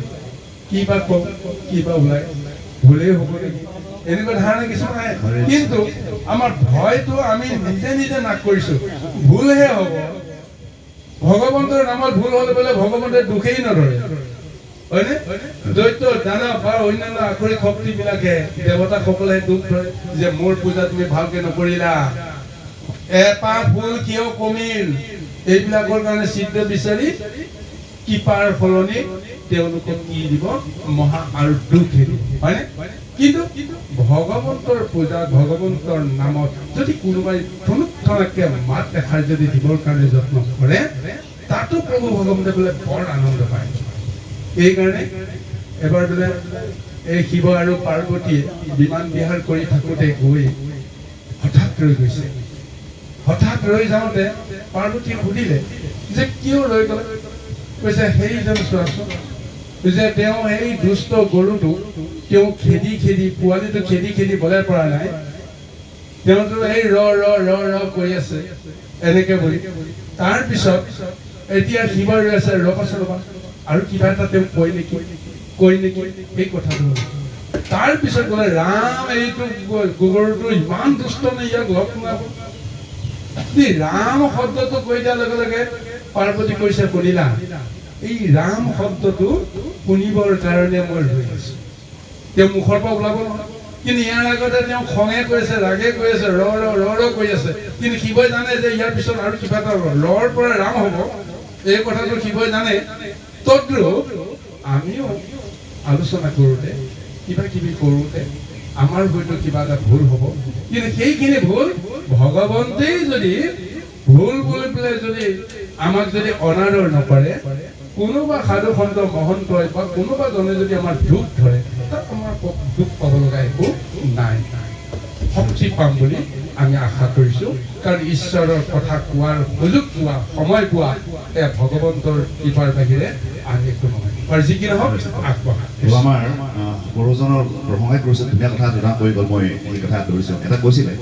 কি বা কম কি বা ওলাই, ভুলেই হ'ব নেকি, এনেকুৱা ধাৰণা কিছুমান আহে। কিন্তু আমাৰ ভয়টো আমি নিজে নিজে নাশ কৰিছোঁ, ভুলহে হ'ব। ভগৱন্তৰ নামত ভুল হ'লে বোলে ভগৱন্তে দুখেই নধৰে, হয়নে? দৈত্য দানৱ বা অন্যান্য আখৰিক শক্তিবিলাকে দেৱতাসকলে দুখ ধৰে যে মোৰ পূজা তুমি ভালকে নকৰিলা, এপাহ ফুল কিয় কমিল, এইবিলাকৰ কাৰণে চিত্ৰ বিচাৰি কৃপাৰ সলনি তেওঁলোকক কি দিব? মহা আৰু দুখ দিব, হয়নে? কিন্তু ভগৱন্তৰ পূজাত ভগৱন্তৰ নামত যদি কোনোবাই থনকে মাত এষাৰ যদি দিবৰ কাৰণে যত্ন কৰে, তাতো প্ৰভু ভগৱন্তে বোলে বৰ আনন্দ পায়। এইকাৰণে এবাৰ বোলে এই শিৱ আৰু পাৰ্বতীয়ে বিমান বিহাৰ কৰি থাকোঁতে গৈ হঠাৎ ৰৈ গৈছে। হঠাৎ ৰৈ যাওঁতে পাৰ্বতীয়ে সুধিলে যে কিয় ৰৈ গ'লে? কৈছে সেইজন চোৱাচোন, যে তেওঁ সেই দুষ্ট গৰুটো তেওঁ খেদি খেদি পোৱালিটো খেদি খেদি বলাই পৰা নাই, তেওঁতো এই ৰ ৰ ৰ ৰ কৰি আছে এনেকে বুলি। তাৰপিছত এতিয়া শিৱ ৰৈ আছে, ৰবা ৰবা আৰু কিবা এটা তেওঁ কয় নেকি এই কথাটো। তাৰপিছত বোলে ৰাম এইটো গৰুটো ইমান দুষ্ট নে, ইয়াক লগ শুনাব। ৰাম শব্দটো কৈ দিয়াৰ লগে লগে পাৰ্বতী কৈছে শুনিলা, এই ৰাম শব্দটো শুনিবৰ কাৰণে মই ৰৈ আছো। তেওঁ মুখৰ পৰা ওলাব নহয়, কিন্তু ইয়াৰ আগতে তেওঁ খঙে কৈ আছে, ৰাগে কৈ আছে, ৰ ৰ ৰ ৰ কৈ আছে। কিন্তু শিৱই জানে যে ইয়াৰ পিছত আৰু কিবা এটা ৰৰ পৰা ৰাম হ'ব, এই কথাটো শিৱই জানে। তদ্ৰূপ আমিও আলোচনা কৰোঁতে কিবা কিবি কৰোঁতে আমাৰ হয়তো কিবা এটা ভুল হ'ব, কিন্তু সেইখিনি ভুল ভগৱন্তেই যদি ভুল বুলি পেলাই যদি আমাক যদি অনাদৰ নকৰে, কোনোবা সাধু সন্ত মহন্তই বা কোনোবা জনে যদি আমাৰ দুখ ধৰে, তাত আমাৰ দুখ পাব লগা একো নাই, শক্তি পাম বুলি আমি আশা কৰিছোঁ। কাৰণ ঈশ্বৰৰ কথা কোৱাৰ সুযোগ পোৱা, সময় পোৱা এয়া ভগৱন্তৰ কৃপাৰ বাহিৰে আমি একো নহয়। আৰু যি কি নহওক আগবঢ়া। আমাৰ গুৰুজনৰ প্ৰসংগাই কৰিছে, ধুনীয়া কথা দুটা কৈ গ'ল। মই এই কথা ধৰিছোঁ, এটা কৈছিলে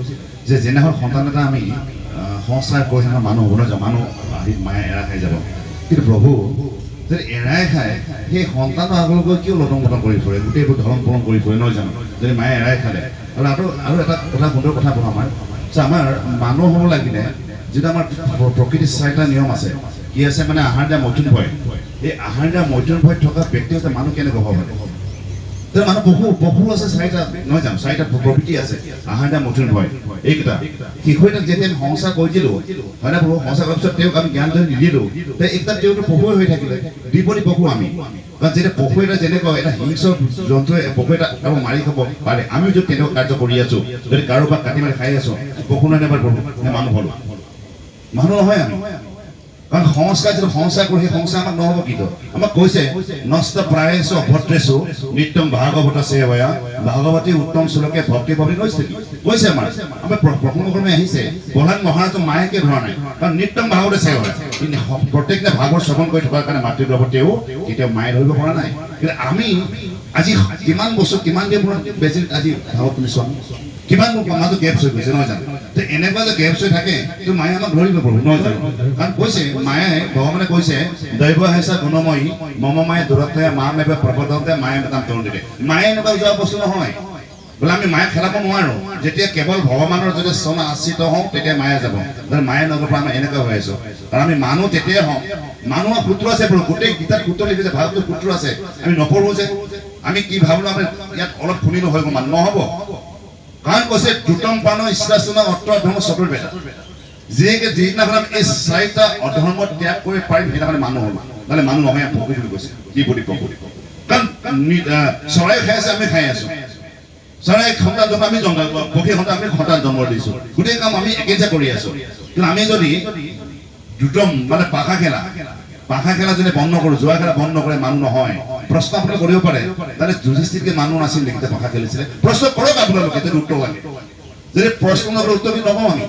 যে যেনেখন সন্তান এটা আমি সংস্কাৰ কৰি সেনেকুৱা মানুহ হ'ব নহয়, মানুহ আহি মায়ে এৰা খাই যাব। কিন্তু প্ৰভু যদি এৰাই খায়, সেই সন্তানৰ আগলৈ কিয় লটং পটং কৰি ফুৰে, গোটেইবোৰ ধৰণ পৰণ কৰি ফুৰে নহয় জানো, যদি মায়ে এৰাই খালে। আৰু এটা কথা সুন্দৰ কথা ক'ম, আমাৰ মানুহ হ'ব লাগিলে যিটো আমাৰ প্ৰকৃতিৰ চাৰিটা নিয়ম আছে, কি আছে মানে আহাৰ দিয়া মৈথুন ভয়। এই আহাৰ দিয়া মৈথুন ভয় থকা ব্যক্তি হৈছে মানুহ কেনেকৈ হ'ব পাৰে? তাৰ মানুহ পশু আছে চাৰিটা নহয় জানো চাৰিটা প্ৰকৃতি আছে আহাৰটা মথুৰ ভয় এইকেইটা শিশু এটাক যেতিয়া আমি সংসাৰ কৰি দিলোঁ হয় না প্ৰভু সংসাৰ কৰাৰ পিছত তেওঁক আমি জ্ঞান ধৰি নিদিলোঁ এইকেইটা তেওঁতো পশুৱে হৈ থাকিলে বিপদী পশু আমি কাৰণ যেতিয়া পশু এটা যেনেকুৱা এটা হিংস্ৰ জন্তুৱে পশু এটা মাৰি খাব পাৰে আমিও যদি তেনেকুৱা কাৰ্য কৰি আছোঁ যদি কাৰোবাক কাটি মাৰি খাই আছোঁ পশু নাই নাপাৰ প্ৰভু নে মানুহ হ'লো মানুহ নহয় আমি কাৰণ সংস্কাৰ যিটো সংস্কাৰ কৰোঁ সেই সংস্কাৰ আমাক নহ'ব কিন্তু আমাক কৈছে নষ্ট প্ৰায়েষু অভদ্ৰেষু নিত্যম ভাগৱত সেৱয়া ভাগৱতী উত্তম শ্লোকে ভক্তি ভক্তি কৈছে আমাৰ প্ৰসংগক্ৰমে আহিছে প্ৰহ্লাদ মহাৰাজৰ মায়েকে ধৰা নাই কাৰণ নিত্যম ভাগৱত সেৱয়া প্ৰত্যেকদিনা ভাগৱত শ্ৰৱণ কৰি থকাৰ কাৰণে মাতৃদেৱতেও কেতিয়াও মায়ে ধৰিব পৰা নাই কিন্তু আমি আজি কিমান বছৰ কিমান দিন বেছি আজি ভাগৱত তুমি চোৱা কিমান মাজত গেপছ হৈ গৈছে নহয় জানো এনেকুৱা যে গেপছ হৈ থাকে তো মায়ে আমাক ধৰিব প্ৰভু নহয় জানো কাৰণ কৈছে মায়ে ভগৱানে কৈছে দৈৱ হেঁচা গুণময়ী মম মায়ে দূৰত্বে মা মেবে প্ৰবৰ্ধনতে মায়ে মেতাম তৰুণ দিলে মায়ে এনেকুৱা যোৱা বস্তু নহয় বোলে আমি মায়ে খেলাব নোৱাৰো যেতিয়া কেৱল ভগৱানৰ যদি চৰণ আশ্ৰিত হওঁ তেতিয়া মায়ে যাব মায়ে নগৰ পৰা আমি এনেকুৱা হৈ আছো কাৰণ আমি মানুহ তেতিয়াই হওঁ মানুহৰ সূত্ৰ আছে প্ৰভু গোটেই গীতাত সূত্ৰ লিখিছে ভাৰতৰ সূত্ৰ আছে আমি নপঢ়ো যে আমি কি ভাবিলো আমি ইয়াত অলপ শুনিলো হৈ গ'ল মানুহ নহ'ব কাৰণ কৈছে দ্ৰুতম পান ইচ্ছাচনা অত্ৰ ধৰ্ম চতুৰ বেটা যিদিনাখন আমি এই চাৰিটা অধৰ্ম ত্যাগ কৰি পাৰিম সেইদিনাখন মানুহ হ'ল নহ'লে মানুহ নহয় পশু বুলি কৈছে কি বুলি পশু কাৰণ চৰাই খাই আছে আমি খাই আছো চৰাই সন্তান জন্ম আমি জন্ম পক্ষী সন্তান আমি সন্তান জন্ম দিছো গোটেই কাম আমি একেইটা কৰি আছো কিন্তু আমি যদি দ্ৰুতম মানে পাখা খেলা যদি বন্ধ কৰোঁ যোৱা খেলা বন্ধ নকৰে মানুহ নহয় প্ৰশ্ন আপোনালোকে কৰিব পাৰে তাহলে যুধিষ্ঠিৰকে মানুহ নাছিল নেকি পাখা খেলিছিলে প্ৰশ্ন কৰক আপোনালোকে যদি উত্তৰ লাগে যদি প্ৰশ্ন নকৰে উত্তৰ কি নকওঁ আমি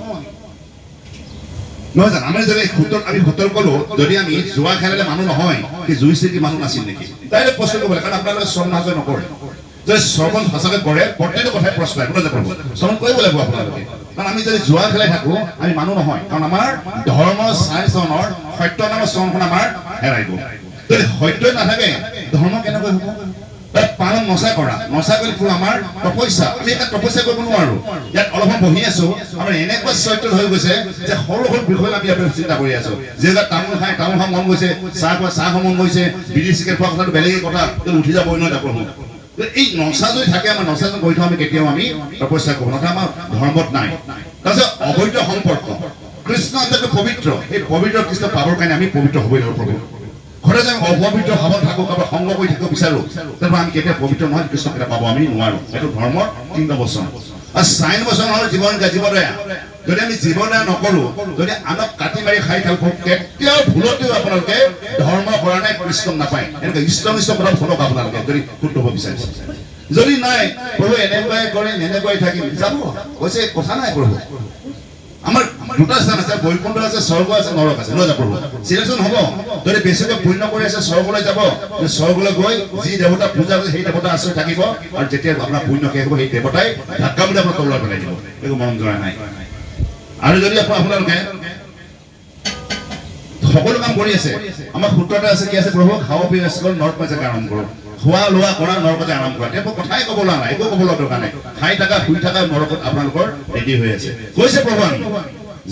নহয় জানো আমি যদি আমি উত্তৰ ক'লো যদি আমি যোৱা খেলালে মানুহ নহয় কি যুধিষ্ঠিৰ কি মানুহ নাছিল নেকি ডাইৰেক্ট প্ৰশ্ন কৰিব লাগে কাৰণ আপোনালোকে শ্ৰম নাজয় নকৰে যদি শ্ৰৱণ সঁচাকে কৰে প্ৰত্যেকটো কথাই প্ৰশ্ন কোনো যে কৰিব শ্ৰৱণ কৰিব লাগিব আপোনালোকে কাৰণ আমি যদি যোৱা খেলাই থাকো আমি মানুহ নহয় কাৰণ আমাৰ ধৰ্ম 4 চৰণৰ সত্য নামৰ চৰণখন আমাৰ হেৰাই গ'ল যদি সত্যই নাথাকে ধৰ্ম কেনেকৈ হ'ব পালন নচা কৰি ফুল আমাৰ তপস্যা আমি এটা তপস্যা কৰিব নোৱাৰো ইয়াত অলপ বহি আছো আমাৰ এনেকুৱা চৰিত্ৰ হৈ গৈছে যে সৰু সৰু বিষয় আমি চিন্তা কৰি আছো যেটা তামোল খাই তামোল খাব মন গৈছে চাহ মন গৈছে বিড়ি চিগাৰেট খোৱা কথাটো বেলেগেই কথা উঠি যাবই নহয় যাব এই নচা যদি থাকে আমাৰ নচা কৰি থোৱা আমি কেতিয়াও আমি তপস্যা কৰোঁ নহয় আমাৰ ধৰ্মত নাই তাৰপিছত অবৈধ সম্পৰ্ক কৃষ্ণ আটাইতকৈ পবিত্ৰ এই পবিত্ৰ কৃষ্ণ পাবৰ কাৰণে আমি পবিত্ৰ হ'বই লাগিব প্ৰভু ঘৰে যে অপবিত্ৰ ভাৱত থাকোঁ কাৰোবাৰ সংগ কৰি থাকিব বিচাৰোঁ তাৰপৰা আমি কেতিয়া পবিত্ৰ নহয় কৃষ্ণ কেতিয়া পাব আমি নোৱাৰোঁ এইটো ধৰ্মৰ 3 বচন আৰু 4 বচন হ'ল জীৱদয়া যদি আমি জীৱদয়া নকৰোঁ যদি আনক কাটি মাৰি খাই থাকোঁ কেতিয়াও ভুলতেও আপোনালোকে ধৰ্ম কৰা নাই কৃষ্ণক নাপায় এনেকৈ ইষ্ট কথা শুনক আপোনালোকে যদি শুদ্ধ হ'ব বিচাৰিছে যদি নাই প্ৰভু এনেকুৱাই কৰে এনেকুৱাই থাকিম যাব কৈছে কথা নাই প্ৰভু আমাৰ দুটা স্থান আছে বৈকুণ্ঠ আছে স্বৰ্গ আছে নৰক আছে লৈ যাব প্ৰভু চিলেকশ্যন হ'ব যদি বেছিকৈ পুণ্য কৰি আছে স্বৰ্গলৈ যাব স্বৰ্গলৈ গৈ যি দেৱতা পূজা কৰে সেই দেৱতা আশ্ৰয় থাকিব আৰু যেতিয়া আপোনাৰ পুণ্য শেষ হ'ব সেই দেৱতাই ধাক্কা মাৰি আপোনাক তললৈ পেলাই দিব একো মৰম জৰা নাই আৰু যদি আপোনালোকে সকলো কাম কৰি আছে আমাৰ সূত্ৰতে আছে কি আছে প্ৰভু খাব পিয়া নৰক পাইছে আৰম্ভ কৰক খোৱা লোৱা কৰা নৰকতে আৰাম কৰা তেওঁ কথাই ক'ব লগা নাই একো ক'ব লগা দৰকাৰ নাই খাই থকা শুই থকা নৰকত আপোনালোকৰ ৰেডি হৈ আছে কৈছে প্ৰভু আমি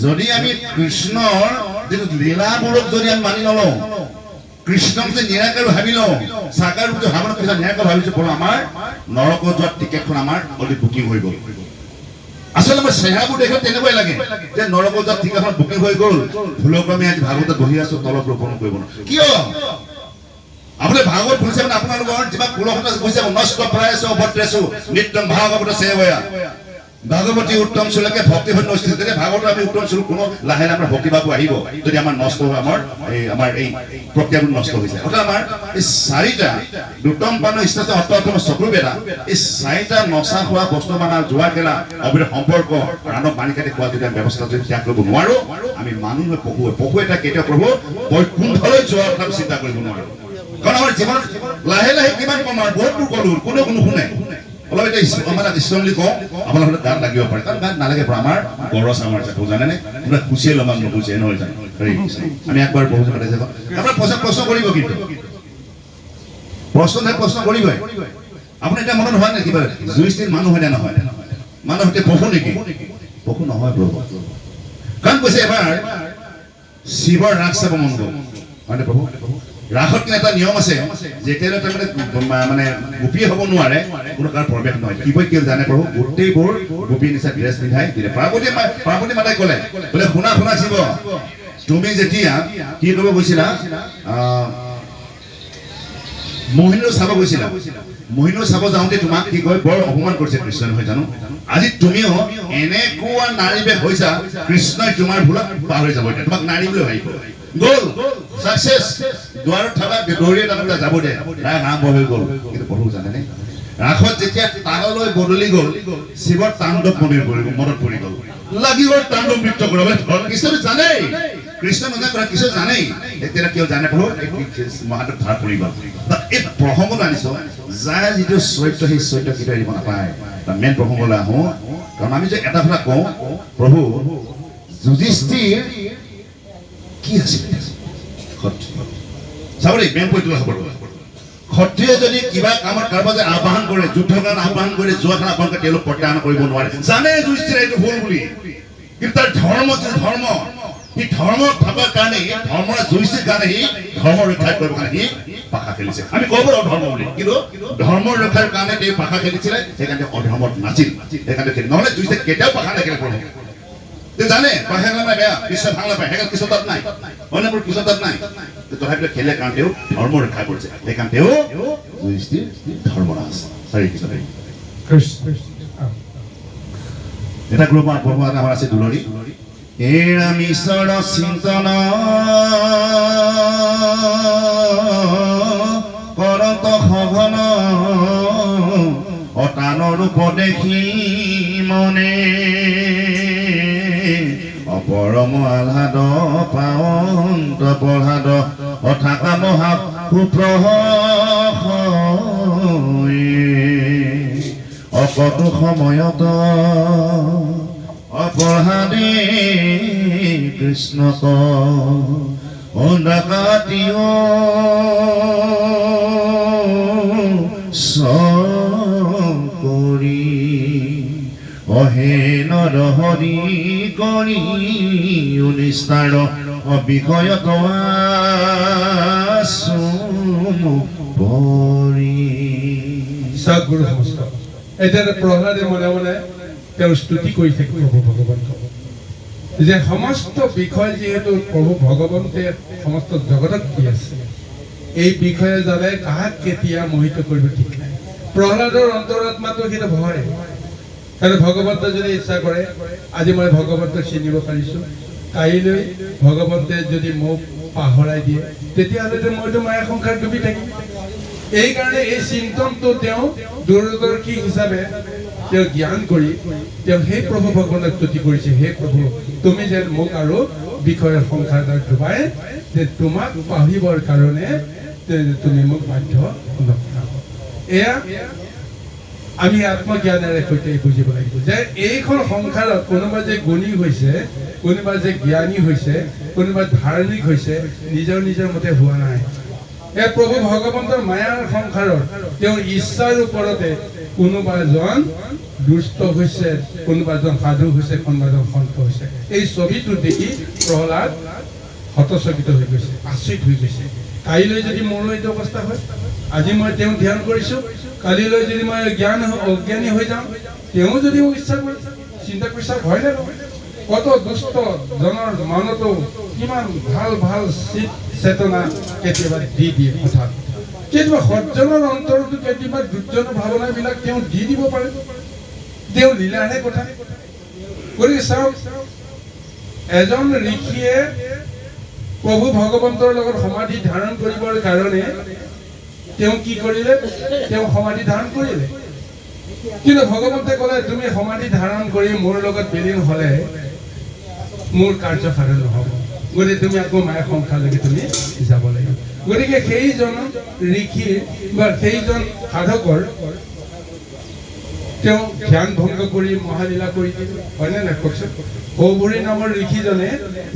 যদি আমি কৃষ্ণৰ যিটো লীলাবোৰক যদি আমি মানি নলওঁ কৃষ্ণক যে নিৰাকাৰ ভাবি লওঁ সাকাৰ ৰূপে ভাৱনা কৰিছে নিৰাকাৰ ভাবিছোঁ প্ৰভু আমাৰ নৰকত যোৱাৰ টিকেটখন আমাৰ অলৰেডি বুকিং হৈ গ'ল আচলতে আমাৰ চেহেৰাবোৰ দেখাত তেনেকুৱাই লাগে যে নৰকত যোৱাৰ টিকেটখন বুকিং হৈ গ'ল ভুলক্ৰমে আজি ভাগৱতত বহি আছো তলত ৰোপণ কৰিব কিয় আপুনি ভাগৱত শুনিছে মানে আপোনালোকৰ যিমান কুলসতা কৈছে নষ্ট প্ৰায়েষু অভদ্ৰেষু নিত্যম ভাগৱত সেৱয়া ভাগৱতী উত্তম শ্লোকে ভক্তি হৈ নষ্ট যদি ভাগৱত আমি উত্তম শ্লোক কোনো লাহে লাহে আমাৰ ভক্তি ভাৱ আহিব যদি আমাৰ নষ্ট হয় আমাৰ এই প্ৰক্ৰিয়াবোৰ নষ্ট হৈছে অৰ্থাৎ আমাৰ এই 4টা দুতম পান ইষ্টাচনা অৰ্থ চক্ৰ বেটা এই 4টা নচা খোৱা বস্তু মানে যোৱা খেলা অবৈধ সম্পৰ্ক আনক মানি কাটি খোৱা যদি ব্যৱস্থা যদি ত্যাগ কৰিব নোৱাৰো আমি মানুহ পশু এটা কেতিয়াও প্ৰভু বৈকুণ্ঠলৈ যোৱাৰ কথা চিন্তা কৰিব নোৱাৰো কাৰণ আমাৰ জীৱন লাহে লাহে কিমান কম আৰু বহুত কলো কোনো শুনে অলপ এতিয়া আমাৰ ইছলামলি কওঁ আপোনালোকে গান লাগিব পাৰে কাৰণ গান নালাগে আমাৰ গৰজ আমাৰ আছে জানেনে আপোনাৰ খুচিয়ে লমাম নুখুচিয়ে নহয় জানো আমি একবাৰ বহুত পাতিছে আপোনাৰ প্ৰশ্ন কৰিব কিন্তু প্ৰশ্ন কৰিবই আপুনি এতিয়া মনত হোৱা নাই কিবা যুধিষ্ঠিৰ মানুহ হয় নে নহয় মানুহ সৈতে পশু নেকি পশু নহয় প্ৰভু কাৰণ কৈছে এবাৰ শিৱৰ ৰাগ চাব মন গ'ল হয়নে প্ৰভু ৰাসত কিন্তু এটা নিয়ম আছে যেতিয়ালৈ তাৰমানে মানে গোপী হ'ব নোৱাৰে কোনো কাৰণ প্ৰৱেশ নহয় কিবই কিয় জানে প্ৰভু গোটেইবোৰ গোপী নিচা ড্ৰেছ পিন্ধাই দিলে পাৰ্বতী মাতাই ক'লে বোলে শুনা শিৱ তুমি যেতিয়া কি কৰিব গৈছিলা মোহিনীও চাব গৈছিলা মোহিনীও চাব যাওঁতে তোমাক কি কয় বৰ অপমান কৰিছে কৃষ্ণ নহয় জানো আজি তুমিও এনেকুৱা নাৰী বেশ হৈছা কৃষ্ণই তোমাৰ ভুলত পাহৰি যাব এতিয়া তোমাক নাৰী বুলি ভাবিব গ'ল সাকসেস দুৱাৰত থকা দৌৰি এটা যাব দে ৰায় নাম হৈ গ'ল কিন্তু প্ৰভু জানেনে ৰাসত যেতিয়া তাললৈ বদলি গ'ল শিৱৰ তাণ্ডৱ মনত পৰি গ'ল লাগি গ'ল তাণ্ডৱ নৃত্য কৰিবলৈ কৃষ্ণ জানেই কৃষ্ণ নজনা কৰা কিছু জানেই এতিয়া কিয় জানে প্ৰভু মহাদেৱ ধাৰ পৰি গ'ল এই প্ৰসংগত আনিছো যাৰ যিটো চৰিত্ৰ সেই চৰিত্ৰ কেতিয়াও এৰিব নাপায় মেইন প্ৰসংগলৈ আহোঁ কাৰণ আমি যে এটা কথা কওঁ প্ৰভু যুধিষ্ঠিৰ কি আছিল চাব দেই মেইন পইণ্টটো হ'ব ক্ষত্ৰিয়ে যদি কিবা কামত কাৰোবাৰ যে আহ্বান কৰে যুদ্ধৰ কাৰণে আহ্বান কৰে যোৱা কাৰণে আহ্বান কৰে তেওঁলোক প্ৰত্যাহ্বান কৰিব নোৱাৰে জানে যুধিষ্ঠিৰ এইটো ভুল বুলি কিন্তু তাৰ ধৰ্ম সি ধৰ্ম থকাৰ কাৰণে ধৰ্মৰ যুধিষ্ঠিৰ কাৰণে সি ধৰ্ম ৰক্ষা কৰিবৰ কাৰণে সি পাশা খেলিছে আমি ক'ব পাৰোঁ ধৰ্ম বুলি কিন্তু ধৰ্মৰ ৰক্ষাৰ কাৰণে তেওঁ পাশা খেলিছিলে সেইকাৰণে অধৰ্মত নাছিল সেইকাৰণে খেলি নহ'লে যুধিষ্ঠিৰ কেতিয়াও পাশা নেখেলে প্ৰভু জানে পাশা খেলা বেয়া কৃষ্ণ ভাল নাপায় সেইকাৰণে কৃষ্ণ তাত নাই অন্যবোৰ কৃষ্ণ তাত নাই তথাপিতো খেলে কাৰণ তেওঁ ধৰ্ম ৰক্ষা কৰিছে সেইকাৰণে তেওঁ যুধিষ্ঠিৰ ধৰ্মৰাজ হৰে কৃষ্ণ এটা গ্ৰুপ আমাৰ আছে দুলৰী এৰা মিশ্ৰ চিন্তন কৰত সঘন অতানৰ ৰূপ দেখি মনে অপৰম আহ্লাদ পাৱন্ত প্ৰহ্লাদ অথাকা মহা অকটো সময়ত অপৰাধে কৃষ্ণক ডাকাতিও কৰি অহে নৰহৰি কৰি নিস্তাৰ অবিষয়ত সদ্গুৰু সমস্ত এতিয়া প্ৰহ্লাদে মনে মনে তেওঁ স্তুতি কৰি থাকে প্ৰভু ভগৱন্তক যে সমস্ত বিষয় যিহেতু প্ৰভু ভগৱন্তে সমস্ত জগতক দি আছে এই বিষয়ে জানে কাক কেতিয়া মোহিত কৰিব ঠিক নাই প্ৰহ্লাদৰ অন্তৰাত্মাটো সেইটো ভয় কাৰণ ভগৱন্তে যদি ইচ্ছা কৰে আজি মই ভগৱন্তক চিনিব পাৰিছোঁ কাইলৈ ভগৱন্তে যদি মোক পাহৰাই দিয়ে তেতিয়াহ'লে মইতো মায়া সংসাৰ ডুবি থাকিম এই কাৰণে এই চিন্তনটো তেওঁ দূৰদৰ্শী হিচাপে তেওঁ জ্ঞান কৰি তেওঁ সেই প্ৰভু ভগৱানক স্তুতি কৰিছে হে প্ৰভু তুমি যেন মোক আৰু বিষয়ৰ সংসাৰত ডুবাই যে তোমাক পাহৰিবৰ কাৰণে তুমি মোক বাধ্য নকৰা এয়া আমি আত্মজ্ঞানেৰে সৈতে বুজিব লাগিব যে এইখন সংসাৰত কোনোবা যে গুণী হৈছে কোনোবা যে জ্ঞানী হৈছে কোনোবা ধাৰ্মিক হৈছে নিজৰ মতে হোৱা নাই এই প্ৰভু ভগৱন্তৰ মায়াৰ সংসাৰত তেওঁৰ ইচ্ছাৰ ওপৰতে কোনোবা এজন দুষ্ট হৈছে কোনোবা এজন সাধু হৈছে কোনোবা এজন সন্ত হৈছে এই ছবিটো দেখি প্ৰহ্লাদ হতচকিত হৈ গৈছে আচৰিত হৈ গৈছে কাইলৈ যদি মোৰো এইটো অৱস্থা হয় আজি মই তেওঁ ধ্যান কৰিছোঁ কালিলৈ যদি মই অজ্ঞানী হৈ যাওঁ তেওঁ যদি মোক ইচ্ছা কৰে চিন্তা কৰিছা ভয় লাগে কত দুষ্ট জনৰ মনতো কিমান ভাল চেতনা কেতিয়াবা দি দিয়ে হঠাৎ কেতিয়াবা সজ্জনৰ অন্তৰতো কেতিয়াবা দুৰ্জনৰ ভাৱনাবিলাক তেওঁ দি দিব পাৰে তেওঁ লীলাহে কথা গতিকে চাওক এজন ঋষিয়ে প্ৰভু ভগৱন্তৰ লগত সমাধি ধাৰণ কৰিবৰ কাৰণে তেওঁ কি কৰিলে তেওঁ সমাধি ধাৰণ কৰিলে কিন্তু ভগৱন্তে ক'লে তুমি সমাধি ধাৰণ কৰি মোৰ লগত বিলীন হ'লে মোৰ কাৰ্য সাধন নহ'ব গতিকে তুমি আকৌ মায়া সংসাৰলৈকে তুমি যাব লাগিব গতিকে সেইজন ঋষিৰ বা সেইজন সাধকৰ তেওঁ ধ্যান ভংগ কৰি মহালীলা কৰি দিলে হয়নে নাই কওকচোন সৌভুৰী নামৰ ঋষিজনে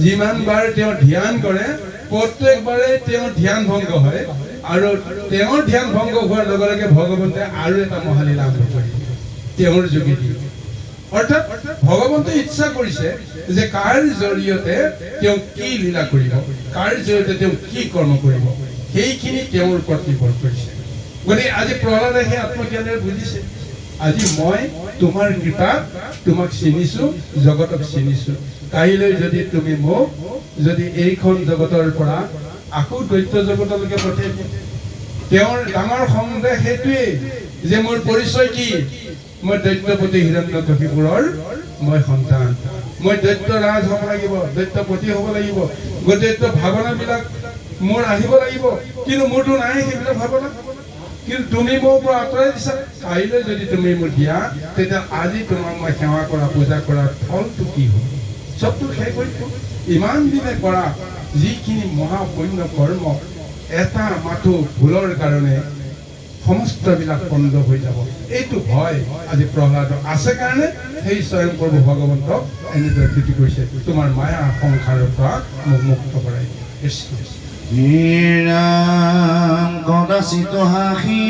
যিমানবাৰ তেওঁ ধ্যান কৰে প্ৰত্যেকবাৰে তেওঁ ধ্যান ভংগ হয় আৰু তেওঁৰ ধ্যান ভংগ হোৱাৰ লগে লগে ভগৱন্তে আৰু এটা মহালীলা আৰম্ভ কৰি দিয়ে তেওঁৰ যোগেদি অৰ্থাৎ ভগৱন্তে ইচ্ছা কৰিছে যে কাৰ জৰিয়তে তেওঁ কি লীলা কৰিব কাৰ জৰিয়তে তেওঁ কি কৰ্ম কৰিব সেইখিনি তেওঁৰ ওপৰত নিৰ্ভৰ কৰিছে গতিকে আজি প্ৰহ্লাদে সেই আত্মজ্ঞানেৰে বুজিছে আজি মই তোমাৰ কৃপাত তোমাক চিনিছো জগতক চিনিছো কাইলৈ যদি তুমি মোক যদি এইখন জগতৰ পৰা আকৌ দৈত্য জগতলৈকে পঠিয়াই দিয়া তেওঁৰ ডাঙৰ সন্দেহ সেইটোৱেই যে মোৰ পৰিচয় কি মই দৈত্যপতি হিৰণ্যকশিপুৰৰ মই সন্তান মই দৈত্য ৰাজ হ'ব লাগিব দৈত্যপতি হ'ব লাগিব দৈত্য ভাৱনাবিলাক মোৰ আহিব লাগিব কিন্তু মোৰতো নাই সেইবিলাক ভাৱনা কিন্তু তুমি মোৰ পৰা আঁতৰাই দিছা কাইলৈ যদি তুমি মোক দিয়া তেতিয়া আজি তোমাক মই সেৱা কৰা পূজা কৰাৰ ফলটো কি হ'ব চবটো শেষ হৈ ইমান দিনে কৰা যিখিনি মহাপুণ্য কৰ্ম এটা মাথো ভুলৰ কাৰণে সমস্তবিলাক বন্ধ হৈ যাব এইটো ভয় আজি প্ৰহ্লাদৰ আছে কাৰণে সেই স্বয়ং প্ৰভু ভগৱন্তক এনেদৰে কৃতি কৰিছে তোমাৰ মায়া সংসাৰৰ পৰা মোক মুক্ত কৰাই কৃষ্ণ কদাচিত হাঁহি